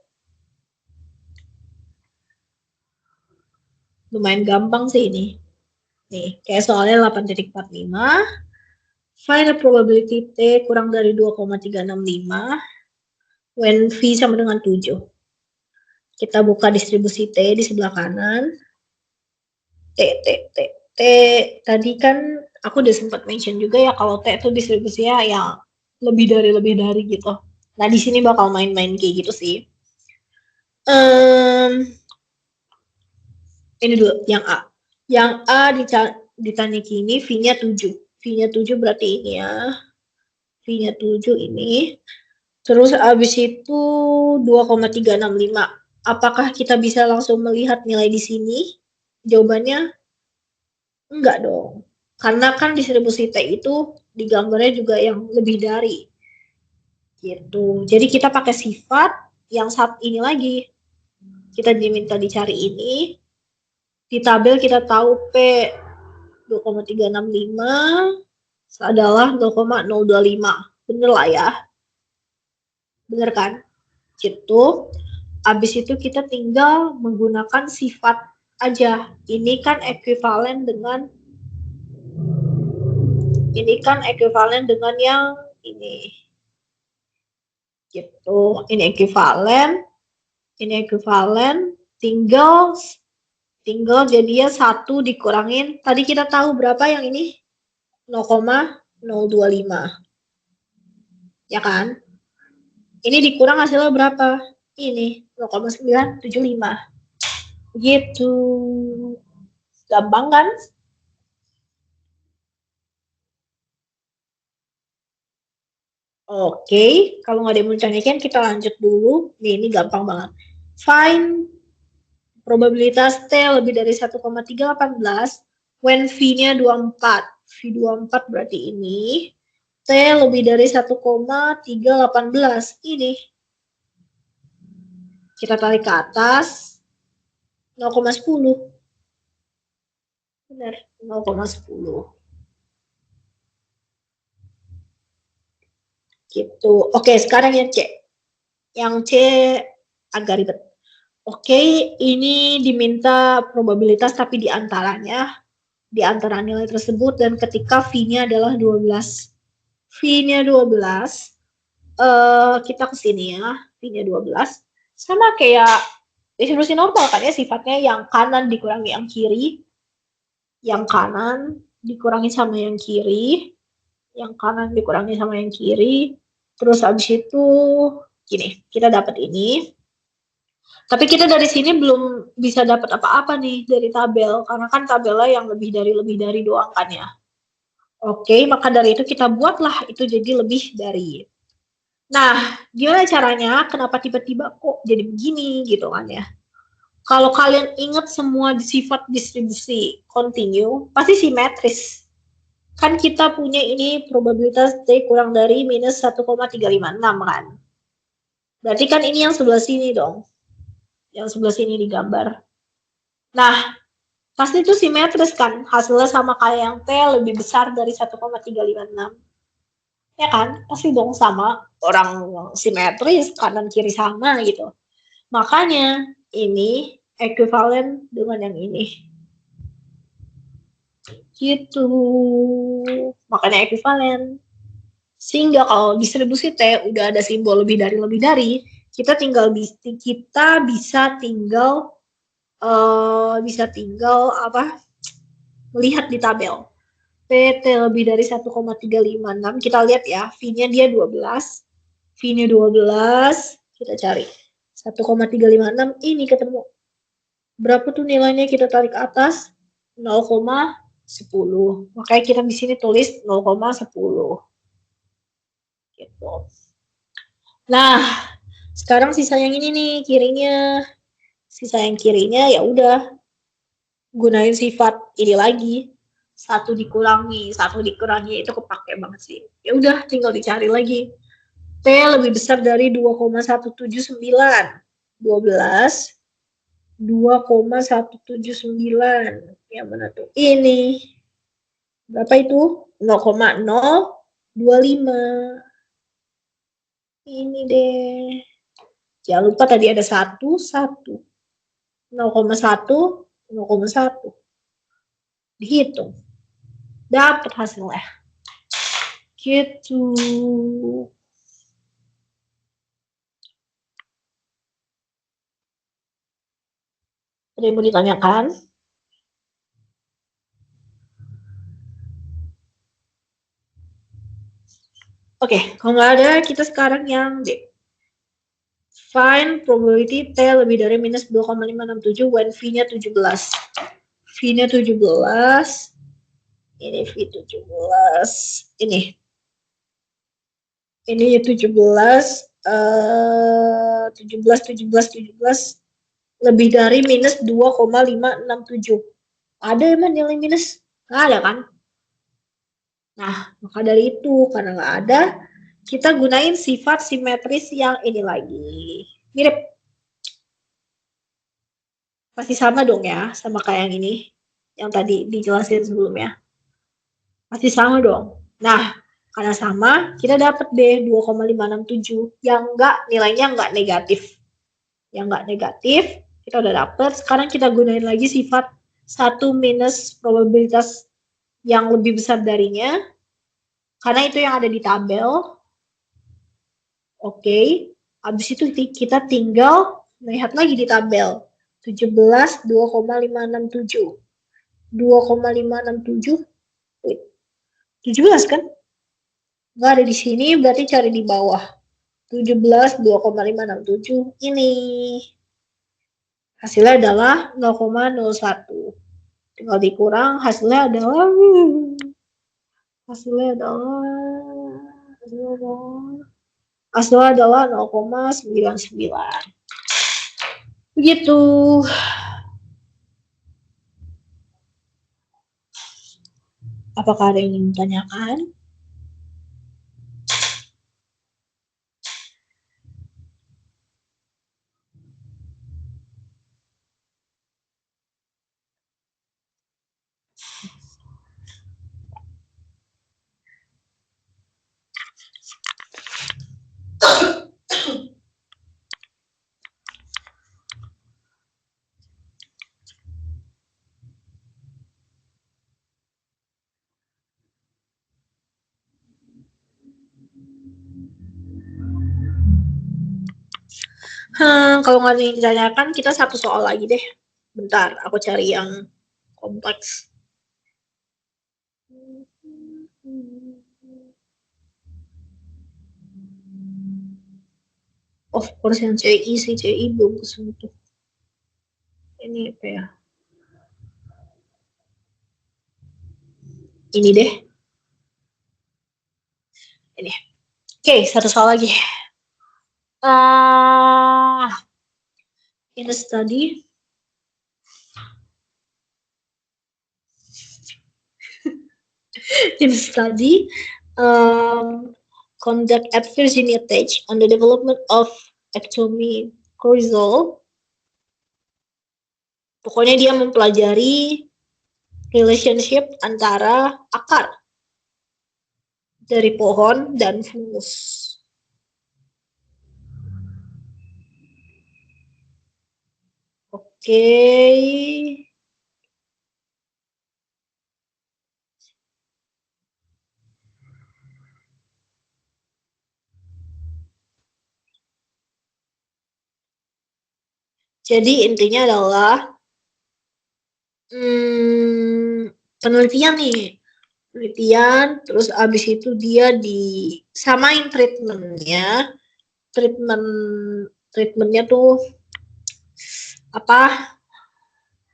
Lumayan gampang sih ini. Nih, kayak soalnya 8.45. Find the probability T kurang dari 2,365 when V sama dengan 7. Kita buka distribusi T di sebelah kanan. T. Tadi kan aku udah sempat mention juga ya kalau T itu distribusinya yang lebih dari gitu. Nah, di sini bakal main-main kayak gitu sih. Ini dulu, yang A. Yang A ditanya gini, V-nya 7. V-nya 7 berarti ini ya. V-nya 7 ini. Terus habis itu 2,365. Apakah kita bisa langsung melihat nilai di sini? Jawabannya enggak dong. Karena kan distribusi T itu digambarnya juga yang lebih dari. Gitu. Jadi kita pakai sifat yang saat ini lagi. Kita diminta dicari ini. Di tabel kita tahu P 2,365 adalah 0,025. Bener lah ya. Bener kan? Gitu. Habis itu kita tinggal menggunakan sifat aja. Ini kan ekuivalen dengan yang ini. Gitu. Ini ekuivalen, tinggal jadinya 1 dikurangin. Tadi kita tahu berapa yang ini? 0,025. Ya kan? Ini dikurang hasilnya berapa? Ini 0,975. Gitu. Gampang kan? Oke, kalau nggak ada yang mau ditanyakan, kita lanjut dulu. Ini gampang banget. Find probabilitas T lebih dari 1,318 when V-nya 24. V24 berarti ini. T lebih dari 1,318. Ini. Kita tarik ke atas. 0,10. Benar, 0,10. Gitu. Oke, sekarang yang C. Yang C agak ribet. Oke, ini diminta probabilitas tapi di antara nilai tersebut dan ketika V-nya adalah 12. V-nya 12, kita ke sini ya, V-nya 12. Sama kayak distribusi normal kan ya, sifatnya yang kanan dikurangi yang kiri, yang kanan dikurangi sama yang kiri, yang kanan dikurangi sama yang kiri, terus habis itu gini, kita dapat ini. Tapi kita dari sini belum bisa dapat apa-apa nih dari tabel, karena kan tabelnya yang lebih dari doang kan ya. Oke, maka dari itu kita buatlah itu jadi lebih dari. Nah, gimana caranya? Kenapa tiba-tiba kok jadi begini gitu kan ya? Kalau kalian ingat semua sifat distribusi kontinu, pasti simetris. Kan kita punya ini probabilitas T kurang dari minus 1,356 kan. Berarti kan ini yang sebelah sini dong. Yang sebelah sini digambar. Nah, pasti itu simetris kan. Hasilnya sama kayak yang T lebih besar dari 1,356. Ya kan? Pasti dong sama orang simetris, kanan kiri sama gitu. Makanya ini ekuivalen dengan yang ini. Gitu. Makanya ekuivalen. Sehingga kalau distribusi T udah ada simbol lebih dari, kita bisa tinggal melihat di tabel. PT lebih dari 1,356, kita lihat ya, V-nya dia 12. V-nya 12, kita cari. 1,356 ini ketemu. Berapa tuh nilainya kita tarik ke atas? 0,10. Makanya kita di sini tulis 0,10. Gitu. Nah, sekarang sisa yang ini nih kirinya. Sisa yang kirinya ya udah gunain sifat ini lagi. Satu dikurangi itu kepake banget sih. Ya udah tinggal dicari lagi. T lebih besar dari 2,179. 12 2,179. Yang mana tuh? Ini. Berapa itu? 0,025. Ini deh. Jangan lupa tadi ada 1, 0,1, 0,1. Dihitung. Dapat hasilnya. Gitu. Ada yang mau ditanyakan? Oke, kalau nggak ada, kita sekarang yang D. Find probability T lebih dari minus 2,567 when V-nya 17. V-nya 17. Ini V17. Ini. Ini 17, 17 lebih dari minus 2,567. Ada emang nilai minus? Nggak ada kan? Nah, maka dari itu, karena nggak ada, kita gunain sifat simetris yang ini lagi. Mirip. Pasti sama dong ya, sama kayak yang ini. Yang tadi dijelasin sebelumnya. Pasti sama dong. Nah, karena sama, kita dapat deh 2,567 yang nilainya nggak negatif. Yang nggak negatif, kita udah dapet. Sekarang kita gunain lagi sifat 1 minus probabilitas yang lebih besar darinya. Karena itu yang ada di tabel. Oke. Habis itu kita tinggal melihat lagi di tabel. 17, 2,567. 2,567. 17 kan? Nggak ada di sini, berarti cari di bawah. 17, 2,567 ini. Hasilnya adalah 0,01. Tinggal dikurang, hasilnya adalah hasilnya adalah 0,99. Begitu. Apakah ada yang ingin ditanyakan? Kalau nggak ada yang ditanyakan, kita satu soal lagi deh. Bentar, aku cari yang kompleks. Of course yang CI sih, CI belum kesentuh. Ini apa ya? Ini deh. Ini. Oke, satu soal lagi. In a study, conduct at Virginia Tech on the development of ectomy cortisol. Pokoknya dia mempelajari relationship antara akar dari pohon dan fungus. Oke. Jadi intinya adalah penelitian nih. Penelitian, terus abis itu dia disamain treatmentnya. Treatmentnya tuh apa?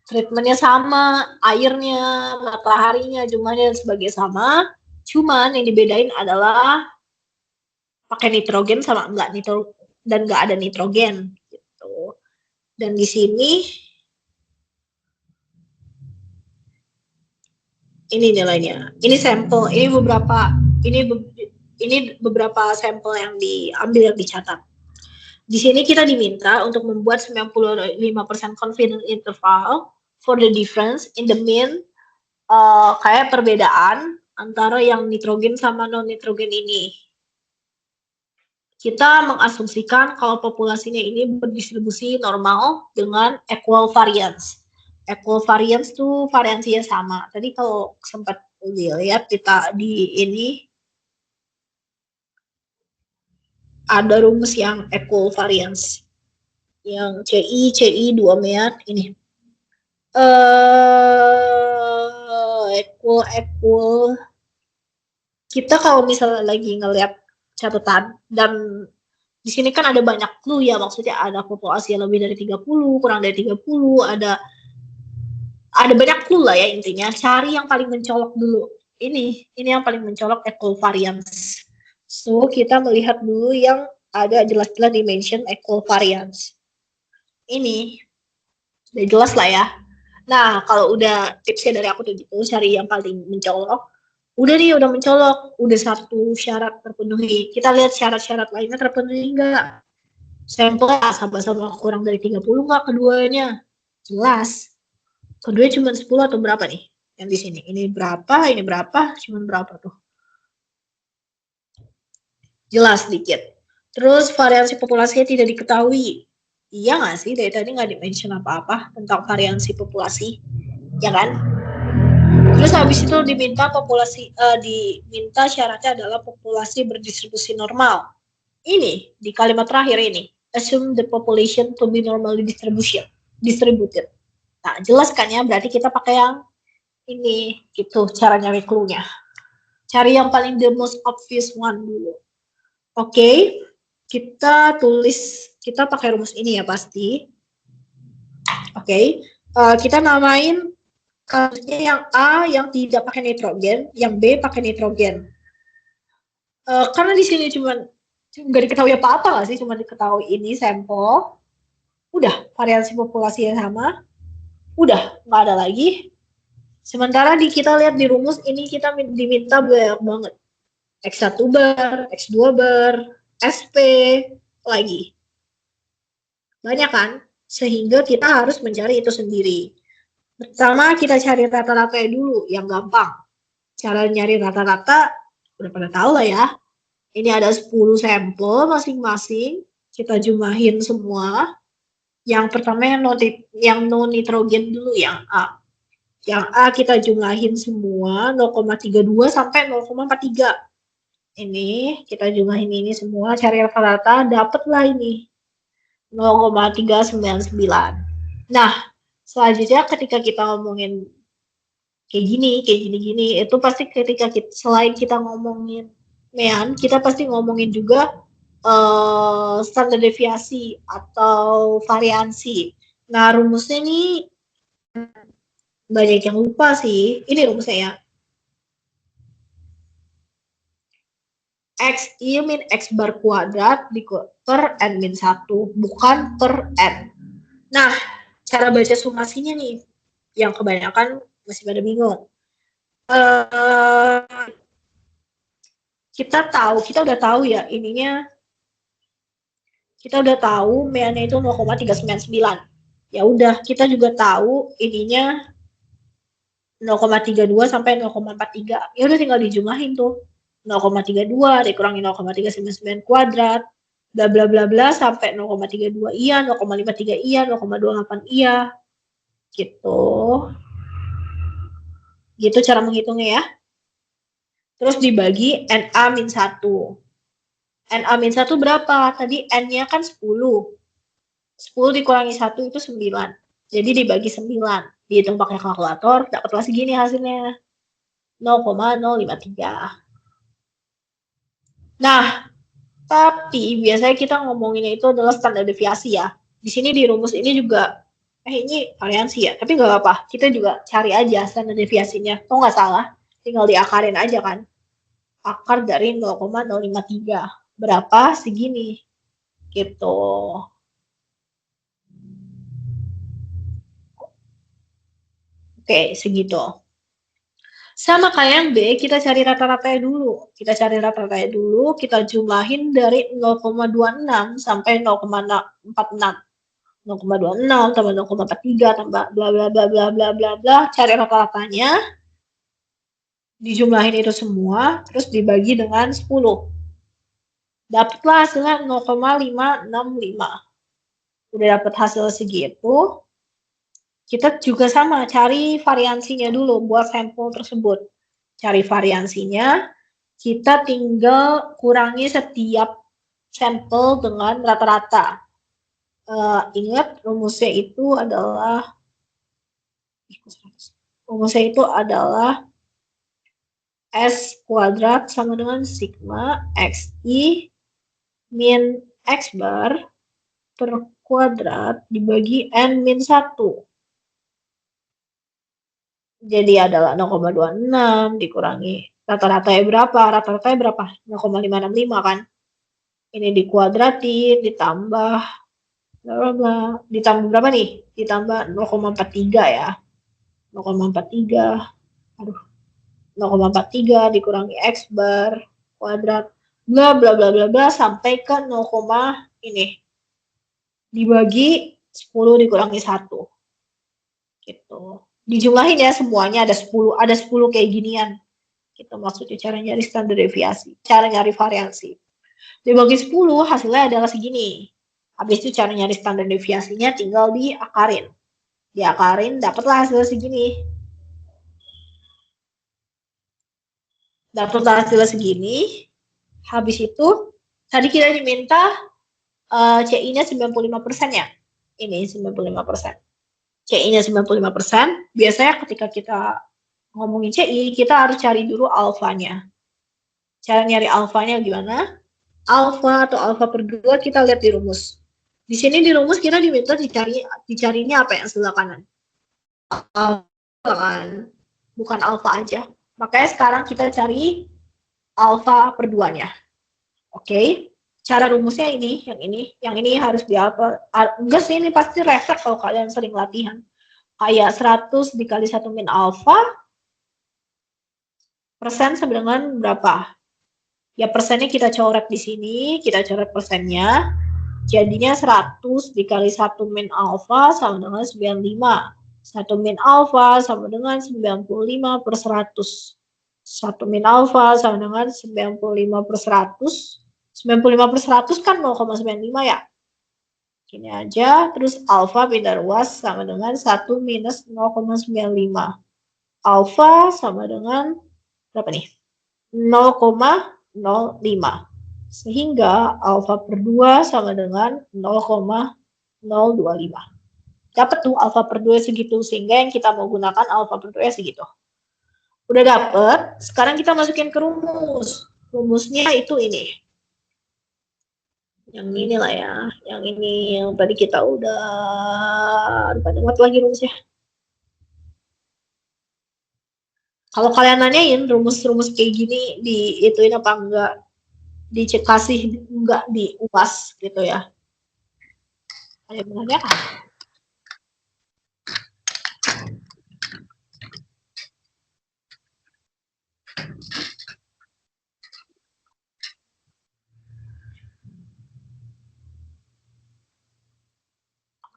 Treatmentnya sama, airnya, mataharinya, jumlahnya dan sebagai sama. Cuman yang dibedain adalah pakai nitrogen sama enggak dan enggak ada nitrogen gitu. Dan di sini ini nilainya. Ini sampel, ini beberapa sampel yang diambil yang dicatat. Di sini kita diminta untuk membuat 95% confidence interval for the difference in the mean kayak perbedaan antara yang nitrogen sama non nitrogen ini. Kita mengasumsikan kalau populasinya ini berdistribusi normal dengan equal variance. Equal variance tuh variansinya sama. Tadi kalau sempat dilihat kita di ini ada rumus yang equal variance. Yang CI 2 meat ini. Equal. Kita kalau misalnya lagi ngeliat catatan dan di sini kan ada banyak clue ya, maksudnya ada populasi yang lebih dari 30, kurang dari 30, ada banyak clue lah ya intinya. Cari yang paling mencolok dulu. Ini yang paling mencolok equal variance. So, kita melihat dulu yang ada jelas-jelas dimension equal variance. Ini udah jelas lah ya. Nah, kalau udah tipsnya dari aku tuh gitu, cari yang paling mencolok. Udah nih, udah mencolok. Udah satu syarat terpenuhi. Kita lihat syarat-syarat lainnya terpenuhi nggak? Sampel sama-sama kurang dari 30 nggak keduanya? Jelas. Kedua cuma 10 atau berapa nih? Yang di sini. Ini berapa, cuma berapa tuh? Jelas sedikit. Terus variasi populasinya tidak diketahui. Iya nggak sih? Dari tadi nggak di-mention apa-apa tentang variasi populasi. Ya kan? Terus habis itu diminta diminta syaratnya adalah populasi berdistribusi normal. Ini di kalimat terakhir ini, assume the population to be normally distributed. Nah, jelaskan ya, berarti kita pakai yang ini gitu cara nyari clue-nya. Cari yang paling the most obvious one dulu. Oke, kita pakai rumus ini ya pasti. Oke, kita namain kasusnya yang A yang tidak pakai nitrogen, yang B pakai nitrogen. Karena di sini cuma nggak diketahui apa-apa nggak sih, cuma diketahui ini sampel, udah variasi populasi yang sama, udah nggak ada lagi. Sementara kita lihat di rumus ini kita diminta banyak banget, X1 bar, X2 bar, SP lagi, banyak kan, sehingga kita harus mencari itu sendiri. Pertama kita cari rata-rata dulu yang gampang. Cara nyari rata-rata udah pada tahu lah ya. Ini ada 10 sampel masing-masing, kita jumlahin semua. Yang pertama yang non nitrogen dulu, yang A. Yang A kita jumlahin semua 0,32 sampai 0,43. Ini kita jumlahin ini semua, cari rata-rata, dapatlah ini 0,399. Nah, selanjutnya ketika kita ngomongin kayak gini, itu pasti ketika selain kita ngomongin mean, kita pasti ngomongin juga standar deviasi atau variansi. Nah, rumusnya ini banyak yang lupa sih. Ini rumusnya ya. X I min X bar kuadrat per N min 1, bukan per N. Nah, cara baca sumasinya nih, yang kebanyakan masih pada bingung. Kita udah tahu ya ininya, kita udah tahu meannya itu 0,399. Ya udah, kita juga tahu ininya 0,32 sampai 0,43. Ya udah tinggal dijumlahin tuh. 0,32 dikurangi 0,399 kuadrat, bla bla bla bla sampai 0,32 iya, 0,53 iya, 0,28 iya. Gitu. Gitu cara menghitungnya ya. Terus dibagi NA-1. NA-1 berapa? Tadi N-nya kan 10. 10 dikurangi 1 itu 9. Jadi dibagi 9. Dihitung pakai kalkulator, dapatlah segini hasilnya. 0,053. Nah, tapi biasanya kita ngomonginnya itu adalah standar deviasi ya. Di sini di rumus ini juga, ini variansi ya, tapi nggak apa-apa. Kita juga cari aja standar deviasinya. Kok nggak salah, tinggal diakarin aja kan. Akar dari 0,053. Berapa? Segini. Gitu. Oke, segitu. Sama kayak yang B, kita cari rata-ratanya dulu. Kita jumlahin dari 0,26 sampai 0,46. 0,26 tambah 0,43 tambah bla bla bla bla bla bla bla, cari rata-ratanya, dijumlahin itu semua, terus dibagi dengan 10. Dapatlah hasilnya 0,565. Udah dapat hasil segitu, kita juga sama, cari variansinya dulu buat sampel tersebut. Cari variansinya, kita tinggal kurangi setiap sampel dengan rata-rata. Ingat rumusnya itu adalah S kuadrat sama dengan sigma XI min X bar per kuadrat dibagi N min 1. Jadi adalah 0,26 dikurangi Rata-ratanya berapa? Rata-ratanya berapa? 0,565 kan? Ini dikuadratin, ditambah, bla bla, ditambah berapa nih? Ditambah 0,43 ya. 0,43, aduh, 0,43 dikurangi X bar kuadrat, bla bla bla bla bla, sampai ke 0, ini. Dibagi 10 dikurangi 1. Gitu. Dijumlahin ya semuanya, ada 10 kayak ginian. Gitu maksudnya cara nyari standar deviasi, cara nyari variansi. Dibagi 10 hasilnya adalah segini. Habis itu cara nyari standar deviasinya tinggal diakarin. Diakarin dapatlah hasil segini. Dapatlah hasil segini. Habis itu tadi kita diminta CI-nya 95% ya. Ini 95%. CI-nya 95%. Biasanya ketika kita ngomongin CI, kita harus cari dulu alfanya. Cara nyari alfanya gimana? Alfa atau alfa per 2 kita lihat di rumus. Di sini di rumus kita diminta dicarinya apa yang sebelah kanan. Alfa kan, bukan alfa aja. Makanya sekarang kita cari alfa per 2-nya. Oke. Cara rumusnya ini, yang ini harus di alfa. Enggak sih, ini pasti refleks kalau kalian sering latihan. Kayak 100 dikali 1 min alfa persen sama dengan berapa? Ya persennya kita coret di sini, kita coret persennya. Jadinya 100 dikali 1 min alfa sama dengan 95. 1 min alfa sama dengan 95 per 100. 1 min alfa sama dengan 95 per 100. 95 per 100 kan 0,95 ya. Gini aja, terus alfa pindah ruas sama dengan 1 minus 0,95. Alfa sama dengan berapa nih? 0,05. Sehingga alfa per 2 sama dengan 0,025. Dapat tuh alfa per 2 segitu, sehingga yang kita mau gunakan alfa per 2 segitu. Udah dapet, sekarang kita masukin ke rumus. Rumusnya itu ini. Yang ini lah ya, yang ini yang tadi kita udah banyak lagi rumusnya. Kalau kalian nanyain rumus-rumus kayak gini di ituin apa enggak, dicek kasih enggak di UAS gitu ya. Ada yang menanyakan?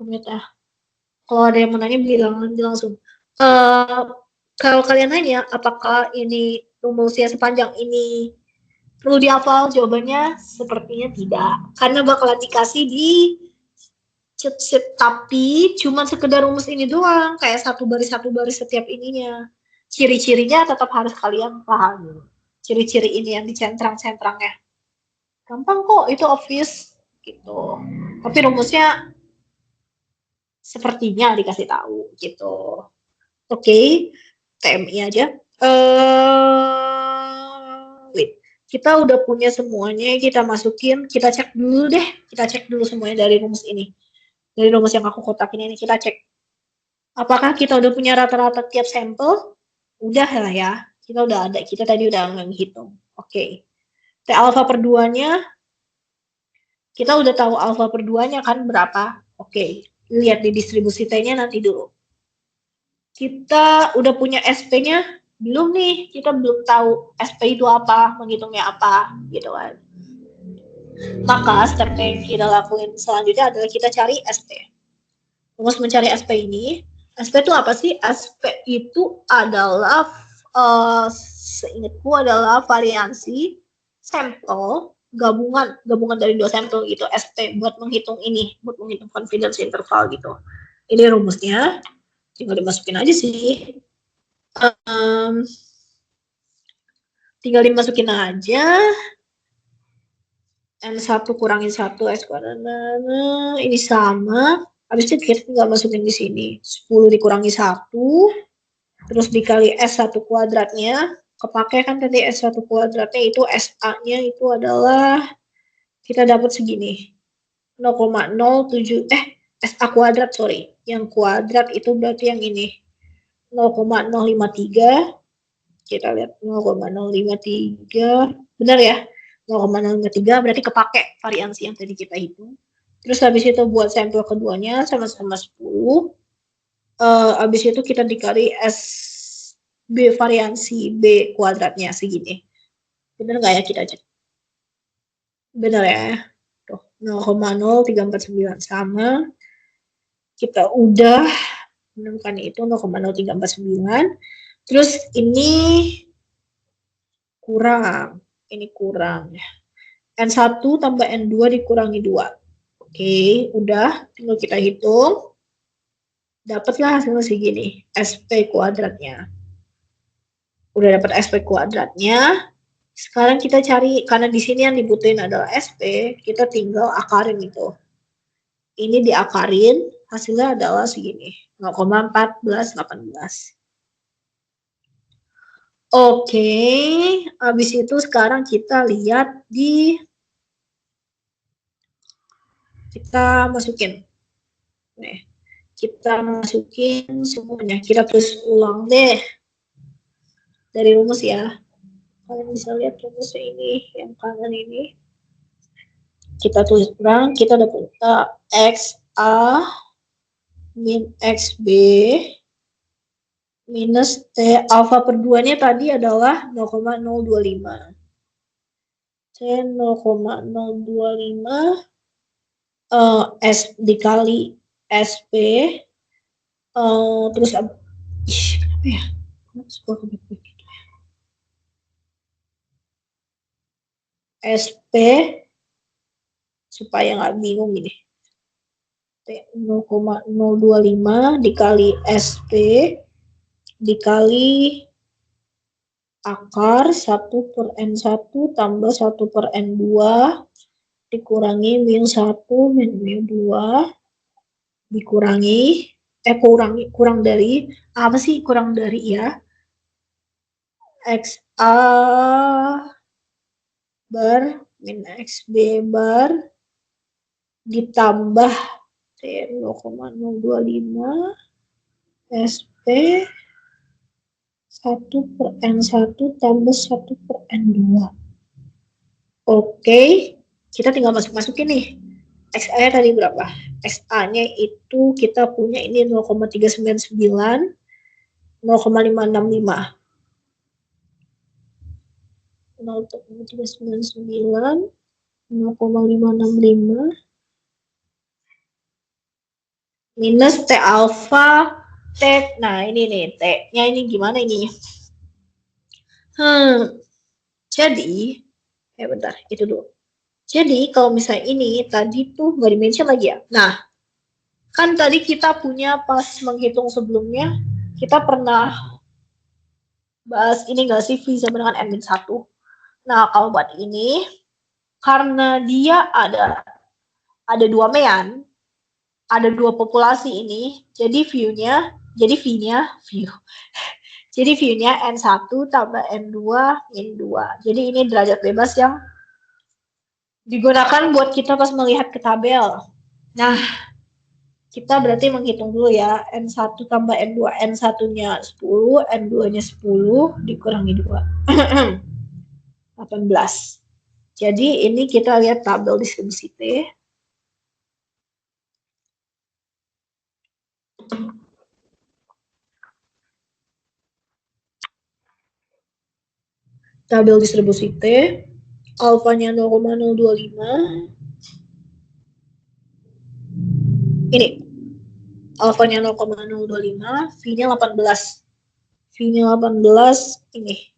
Ya. Kalau ada yang mau nanya bilang langsung. Kalau kalian nanya apakah ini rumusnya sepanjang ini perlu dihafal, jawabannya sepertinya tidak, karena bakalan dikasih di cheat sheet, tapi cuma sekedar rumus ini doang, kayak satu baris setiap ininya. Ciri-cirinya tetap harus kalian pahami. Ciri-ciri ini yang dicentrang-centrangnya. Gampang kok, itu obvious gitu. Tapi rumusnya sepertinya dikasih tahu gitu. Oke, TMI aja. Wait, kita udah punya semuanya, kita masukin, kita cek dulu deh. Kita cek dulu semuanya dari rumus ini. Dari rumus yang aku kotakin ini, kita cek. Apakah kita udah punya rata-rata tiap sampel? Udah lah ya, kita udah ada. Kita tadi udah menghitung. Oke. T alfa per 2-nya, kita udah tahu alfa per 2-nya kan berapa. Oke, lihat di distribusi T-nya nanti dulu. Kita udah punya SP-nya? Belum nih, kita belum tahu SP itu apa, menghitungnya apa, gitu kan. Maka step yang kita lakuin selanjutnya adalah kita cari SP. Rumus mencari SP ini, SP itu apa sih? SP itu adalah, seingatku adalah variansi sampel gabungan dari dua sampel gitu. SP buat menghitung ini, buat menghitung confidence interval gitu. Ini rumusnya, tinggal dimasukin aja sih. Tinggal dimasukin aja. N1 kurangin 1 S kuadrat. Ini sama. Habis itu kita tinggal masukin di sini. 10 dikurangi 1. Terus dikali S1 kuadratnya. Kepake kan tadi S1 kuadratnya itu SA-nya itu adalah kita dapat segini. 0,07 SA kuadrat sorry. Yang kuadrat itu berarti yang ini. 0,053 Kita lihat 0,053, benar ya? 0,053 berarti kepake variansi yang tadi kita hitung. Terus habis itu buat sampel keduanya sama-sama 10. Habis itu kita dikali SB variansi B kuadratnya segini. Benar nggak ya kita cek? Benar ya? Tuh, 0,0349 sama. Kita udah menemukan itu 0,0349. Terus ini kurang. Ini kurang ya. N1 tambah N2 dikurangi 2. Oke, udah. Tinggal kita hitung. Dapatlah hasilnya segini. SP kuadratnya. Udah dapat SP kuadratnya. Sekarang kita cari, karena di sini yang dibutuhin adalah SP, kita tinggal akarin itu. Ini diakarin, hasilnya adalah segini. 0,1418. Oke, habis itu sekarang kita lihat kita masukin. Nih, kita masukin semuanya. Kita tulis ulang deh. Dari rumus ya. Kalian bisa lihat rumusnya ini, yang kanan ini. Kita tulis ulang, kita dapat XA min XB minus T alfa per 2-nya tadi adalah 0,025. T 0,025 S dikali SP terus kenapa ya? SP supaya nggak bingung gini. T 0,025 dikali SP dikali akar 1 per N1 tambah 1 per N2 dikurangi min 1 min min 2 dikurangi kurang dari apa sih kurang dari ya XA bar min XB bar ditambah T 0,025 SP 1 per N1 tambah 1 per N2. Oke, kita tinggal masukin nih. XA tadi berapa? XA-nya itu kita punya ini 0,399, 0,565. 0,399, 0,565 minus T alfa T. Nah, ini nih T-nya ini gimana ini? Jadi bentar, itu dulu. Jadi kalau misalnya ini tadi tuh nggak dimention lagi ya. Nah, kan tadi kita punya pas menghitung sebelumnya, kita pernah bahas ini nggak sih V sama dengan N-1. Nah, kalau buat ini, karena dia ada dua mean, ada dua populasi ini, jadi V-nya jadi V-nya N1 tambah N2 min 2. Jadi ini derajat bebas yang digunakan buat kita pas melihat ke tabel. Nah, kita berarti menghitung dulu ya, N1 tambah N2, N1-nya 10, N2-nya 10, dikurangi 2. 18. Jadi ini kita lihat tabel distribusi T. Tabel distribusi T, alfanya 0,025. Ini, alfanya 0,025, V-nya 18. V-nya 18, ini.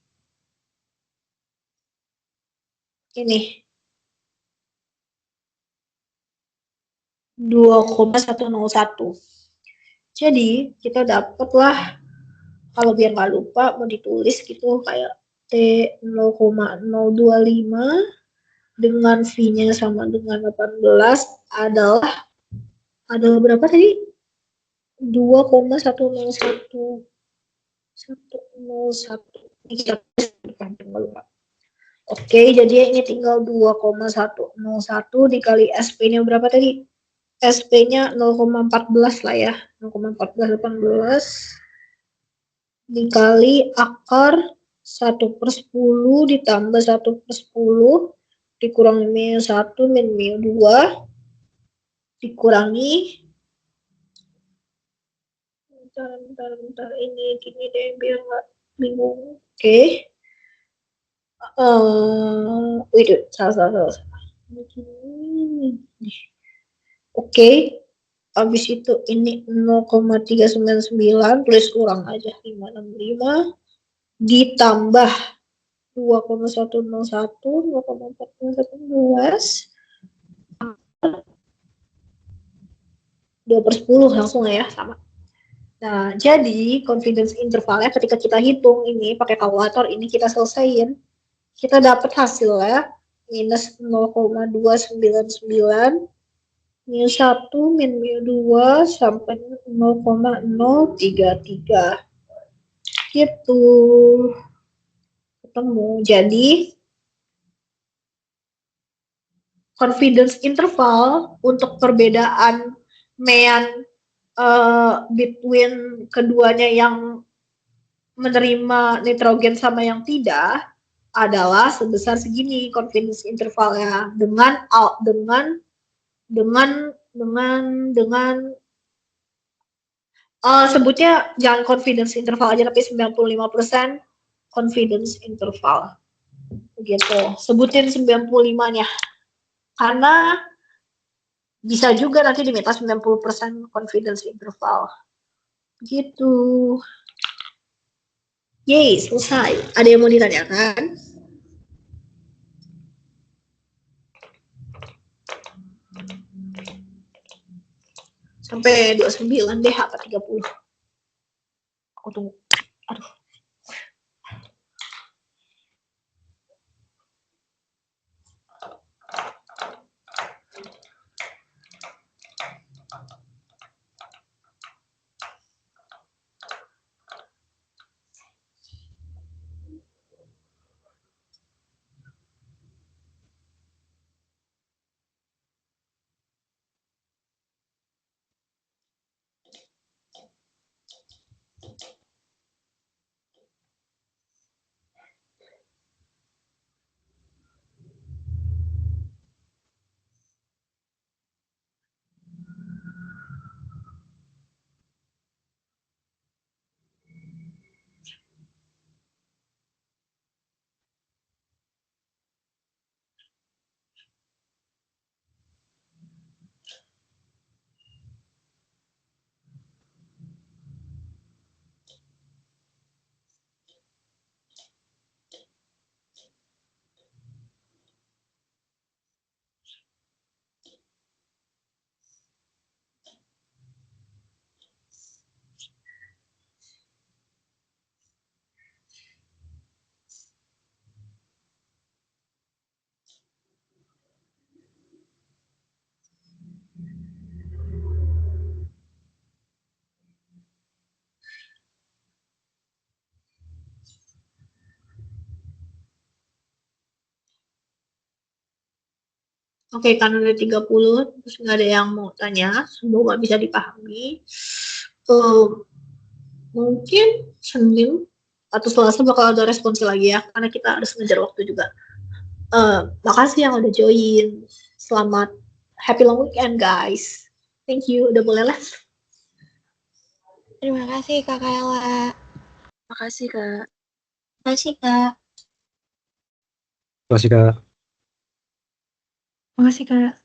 Ini. 2,101. Jadi, kita dapatlah, kalau biar nggak lupa, mau ditulis gitu, kayak T 0,025 dengan V-nya sama dengan 18 adalah berapa tadi? 2,101. 101. Ini kita lupa. Oke, jadi ini tinggal 2,101 dikali SP-nya berapa tadi? SP-nya 0,14 lah ya. 0,1418 dikali akar 1/10 ditambah 1/10 dikurangi min 1 min min 2 dikurangi bentar ini gini deh biar nggak bingung. Oke. Wait, salah. Oke. Habis itu ini 0,399 tulis kurang aja 565 ditambah 2,101 0,411 2/10 langsung ya sama. Nah, jadi confidence intervalnya ketika kita hitung ini pakai kalkulator ini kita selesaiin, kita dapat hasilnya minus 0,299 minus 1 min minus 2 sampai 0,033 gitu ketemu. Jadi confidence interval untuk perbedaan mean between keduanya yang menerima nitrogen sama yang tidak adalah sebesar segini confidence intervalnya dengan sebutnya jangan confidence interval aja tapi 95% confidence interval gitu, sebutin 95-nya karena bisa juga nanti diminta 90% confidence interval gitu. Yeay, selesai. Ada yang mau ditanyakan? Sampai 29 deh apa 30. Aku tunggu. Aduh. Oke, karena ada 30, terus nggak ada yang mau tanya, semoga bisa dipahami. Mungkin Senin atau Selasa bakal ada respons lagi ya, karena kita harus ngejar waktu juga. Makasih yang udah join. Selamat happy long weekend, guys. Thank you, udah boleh les. Terima kasih Kak Kayla. Makasih, Kak. Makasih Kak. Makasih Kak. Makasih, Kak.